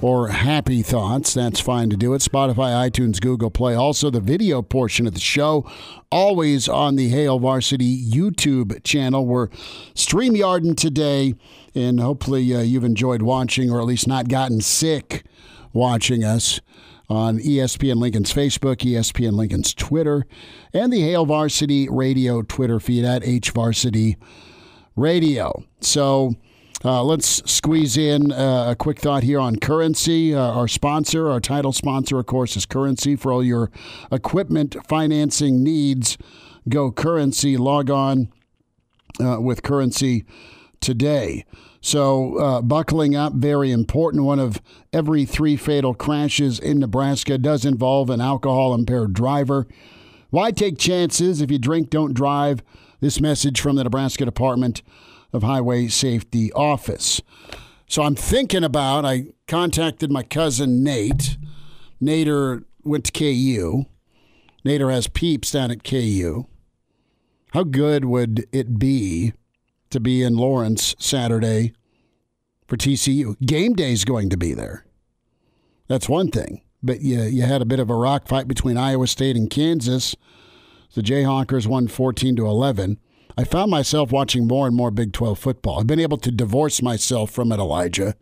or happy thoughts. That's fine to do it. Spotify, iTunes, Google Play. Also, the video portion of the show, always on the Hail Varsity YouTube channel. We're StreamYarding today, and hopefully you've enjoyed watching, or at least not gotten sick watching us on ESPN Lincoln's Facebook, ESPN Lincoln's Twitter, and the Hail Varsity Radio Twitter feed at HVarsity Radio. So let's squeeze in a quick thought here on Currency. Our sponsor, our title sponsor, of course, is Currency. For all your equipment financing needs, go Currency. Log on with Currency today. So buckling up, very important. One of every 3 fatal crashes in Nebraska does involve an alcohol-impaired driver. Why take chances? If you drink, don't drive. This message from the Nebraska Department of Highway Safety Office. So I'm thinking about, I contacted my cousin Nate. Nader went to KU. Nader has peeps down at KU. How good would it be to be in Lawrence Saturday for TCU? Game day's going to be there. That's one thing. But you had a bit of a rock fight between Iowa State and Kansas. The Jayhawkers won 14-11. I found myself watching more and more Big 12 football. I've been able to divorce myself from it, Elijah,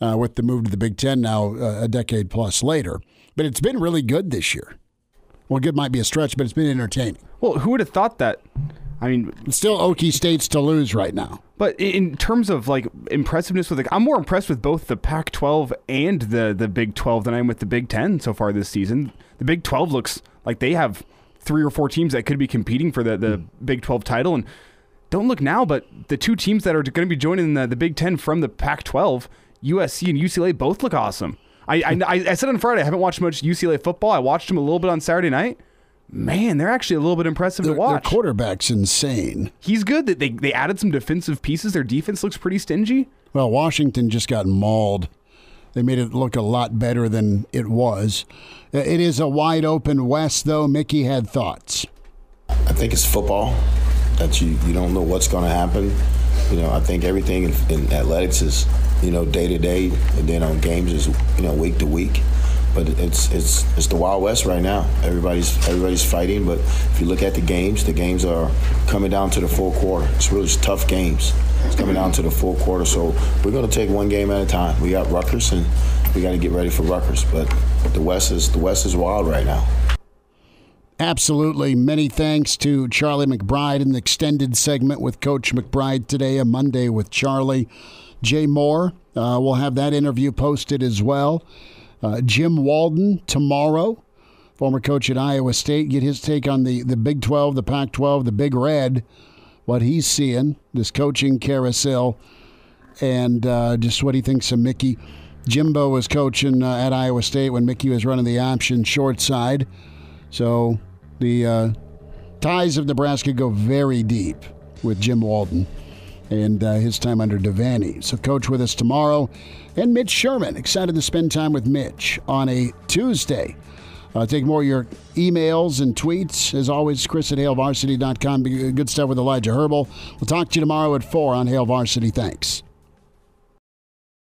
with the move to the Big 10 now a decade plus later. But it's been really good this year. Well, good might be a stretch, but it's been entertaining.
Well, who would have thought that? I mean,
it's still Okie State's to lose right now.
But in terms of like impressiveness, I'm more impressed with both the Pac-12 and the Big 12 than I am with the Big 10 so far this season. The Big 12 looks like they have 3 or 4 teams that could be competing for the Big 12 title. And don't look now, but the 2 teams that are going to be joining the Big 10 from the Pac-12, USC and UCLA, both look awesome. I said on Friday I haven't watched much UCLA football. I watched them a little bit on Saturday night. Man, they're actually a little bit impressive to watch.
Their quarterback's insane.
He's good. They added some defensive pieces. Their defense looks pretty stingy.
Well, Washington just got mauled. They made it look a lot better than it was. It is a wide open West, though. Mickey had thoughts.
I think it's football that you don't know what's going to happen. I think everything in athletics is day to day, and then on games is week to week. But it's the Wild West right now. Everybody's fighting. But if you look at the games are coming down to the fourth quarter. It's really tough games. It's coming down to the fourth quarter. So we're going to take one game at a time. We got Rutgers, and we got to get ready for Rutgers. But the West is wild right now.
Absolutely. Many thanks to Charlie McBride in the extended segment with Coach McBride today, a Monday with Charlie. Jay Moore, we'll have that interview posted as well. Jim Walden tomorrow, former coach at Iowa State, get his take on the Big 12, the Pac-12, the Big Red, what he's seeing, this coaching carousel, and just what he thinks of Mickey. Jimbo was coaching at Iowa State when Mickey was running the option short side. So the ties of Nebraska go very deep with Jim Walden and his time under Devaney. So Coach with us tomorrow. And Mitch Sherman. Excited to spend time with Mitch on a Tuesday. Take more of your emails and tweets. As always, Chris@HailVarsity.com. Good stuff with Elijah Herbel. We'll talk to you tomorrow at 4 on Hail Varsity. Thanks.